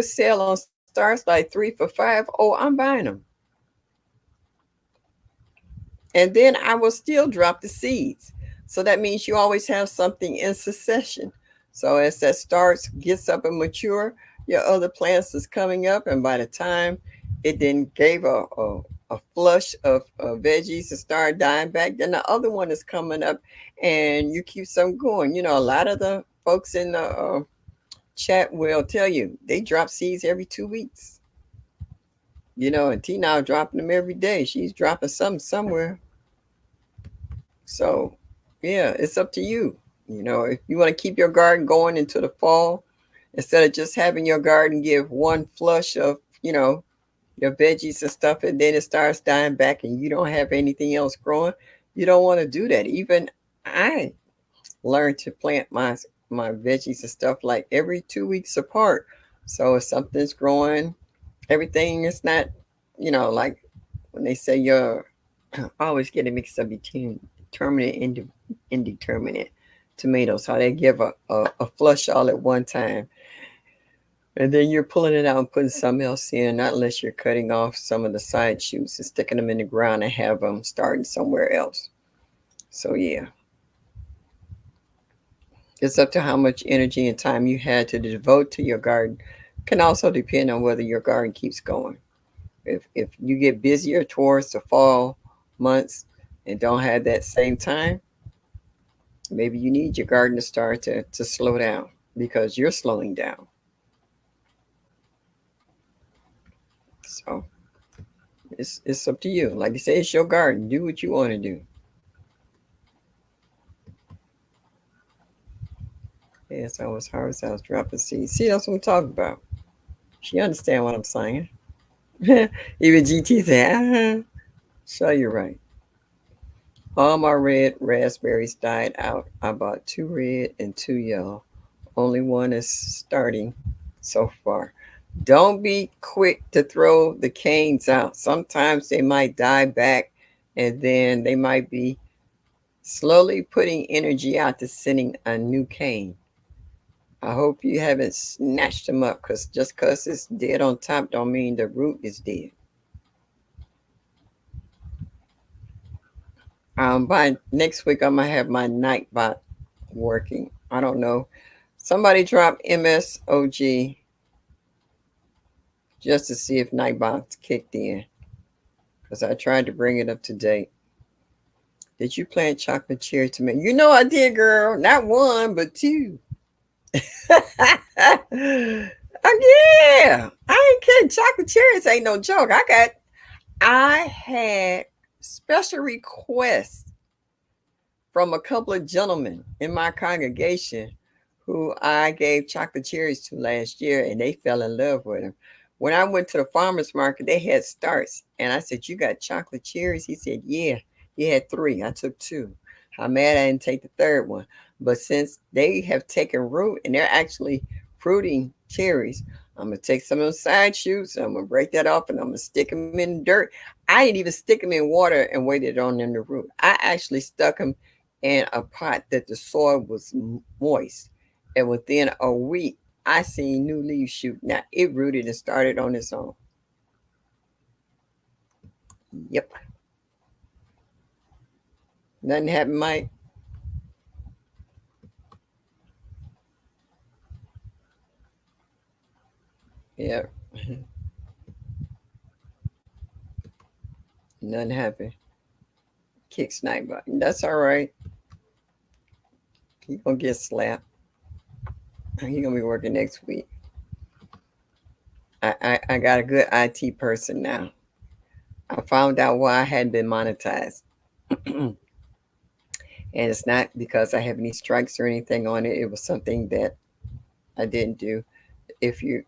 sale on starts like 3 for $5, oh, I'm buying them. And then I will still drop the seeds. So that means you always have something in succession. So as that starts, gets up and mature, your other plants is coming up, and by the time it then gave a flush of veggies and start dying back, then the other one is coming up, and you keep some going. A lot of the folks in the chat will tell you they drop seeds every 2 weeks. And Tina dropping them every day. She's dropping some somewhere. So, yeah, it's up to you. If you want to keep your garden going into the fall, instead of just having your garden give one flush of, your veggies and stuff, and then it starts dying back and you don't have anything else growing, you don't want to do that. Even I learned to plant my veggies and stuff like every 2 weeks apart. So if something's growing, everything is not, like when they say you're I always get it mixed up between determinate and indeterminate tomatoes, how they give a flush all at one time. And then you're pulling it out and putting something else in, not unless you're cutting off some of the side shoots and sticking them in the ground and have them starting somewhere else. So, yeah, it's up to how much energy and time you had to devote to your garden. Can also depend on whether your garden keeps going. If you get busier towards the fall months and don't have that same time, maybe you need your garden to start to slow down because you're slowing down. So it's up to you. Like they say, it's your garden. Do what you want to do. Yes, I was harvest. I was dropping seeds. See, that's what I'm talking about. She understand what I'm saying. Even GT said, so you're right. All my red raspberries died out. I bought 2 red and 2 yellow. Only one is starting so far. Don't be quick to throw the canes out. Sometimes they might die back and then they might be slowly putting energy out to sending a new cane. I hope you haven't snatched them up because just because it's dead on top don't mean the root is dead. By next week, I'm gonna have my Nightbot working. I don't know. Somebody drop MSOG just to see if Nightbox kicked in because I tried to bring it up to date. Did you plant chocolate cherry tomato? You know I did, girl. Not one, but two. Yeah. I ain't kidding. Chocolate cherries ain't no joke. I had special requests from a couple of gentlemen in my congregation who I gave chocolate cherries to last year, and they fell in love with them. When I went to the farmer's market, they had starts, and I said, "You got chocolate cherries?" He said, "Yeah." He had three. I took two. I'm mad I didn't take the third one. But since they have taken root and they're actually fruiting cherries, I'm gonna take some of those side shoots. I'm gonna break that off and I'm gonna stick them in dirt. I didn't even stick them in water and waited on them to root. I actually stuck them in a pot that the soil was moist, and within a week, I seen new leaves shoot. Now it rooted and started on its own. Yep, nothing happened, Mike. Yeah, nothing happened. Kick sniper. That's all right. He gonna get slapped. He gonna be working next week. I got a good IT person now. I found out why I hadn't been monetized. And it's not because I have any strikes or anything on it. It was something that I didn't do. If you're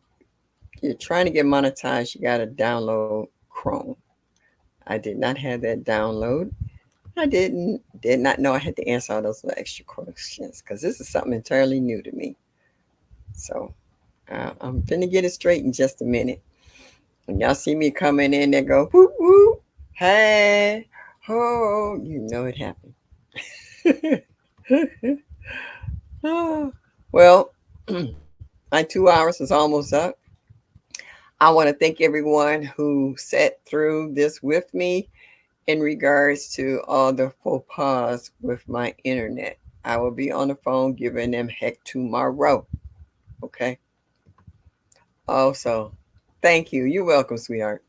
trying to get monetized, you gotta download Chrome. I did not have that download. Did not know I had to answer all those little extra questions because this is something entirely new to me. So I'm finna get it straight in just a minute. When y'all see me coming in, they go whoop whoop, hey ho, you know it happened. Well, my 2 hours is almost up. I want to thank everyone who sat through this with me in regards to all the faux pas with my internet. I will be on the phone giving them heck tomorrow. Okay. Also, thank you. You're welcome, sweetheart.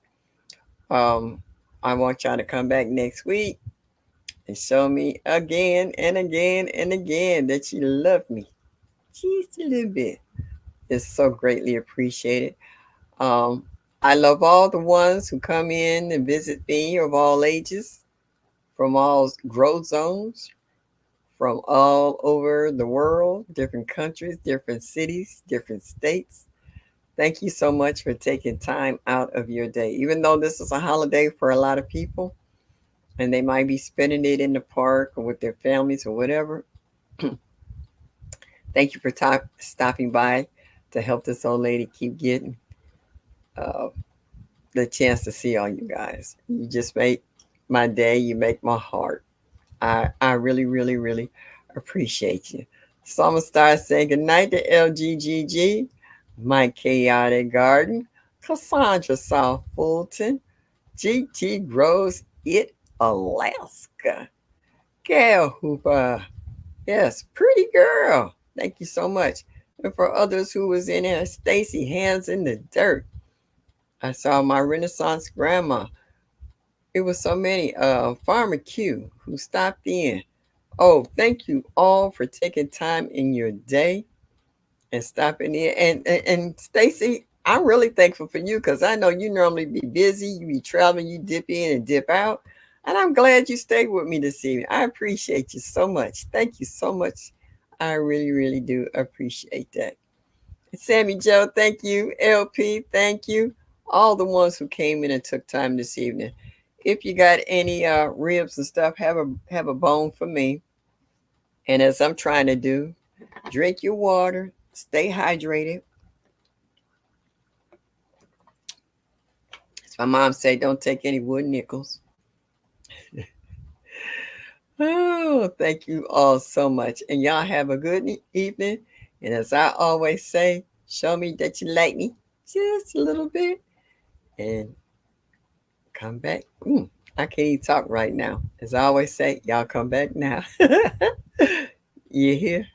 Um, I want y'all to come back next week and show me again and again and again that you love me just a little bit. It's so greatly appreciated. Um, I love all the ones who come in and visit me of all ages, from all growth zones, from all over the world, different countries, different cities, different states. Thank you so much for taking time out of your day. Even though this is a holiday for a lot of people and they might be spending it in the park or with their families or whatever, thank you for stopping by to help this old lady keep getting uh, the chance to see all you guys. You just make my day, you make my heart. I really, really, really appreciate you. So I'm going to start saying goodnight to LGGG, My Chaotic Garden, Cassandra South Fulton, GT Grows It, Alaska, Gail Hooper. Yes, pretty girl. Thank you so much. And for others who was in there, Stacy, Hands in the Dirt. I saw my Renaissance grandma. It was so many. Farmer Q who stopped in. Oh, thank you all for taking time in your day and stopping in. And Stacy, I'm really thankful for you because I know you normally be busy, you be traveling, you dip in and dip out. And I'm glad you stayed with me this evening. I appreciate you so much. Thank you so much. I really, really do appreciate that. Sammy Joe, thank you. LP, thank you. All the ones who came in and took time this evening. If you got any ribs and stuff, have a bone for me. And as I'm trying to do, drink your water, stay hydrated. As my mom said, don't take any wood nickels. Oh, thank you all so much. And y'all have a good evening. And as I always say, show me that you like me just a little bit and come back. I can't even talk right now. As I always say, y'all come back now. You hear?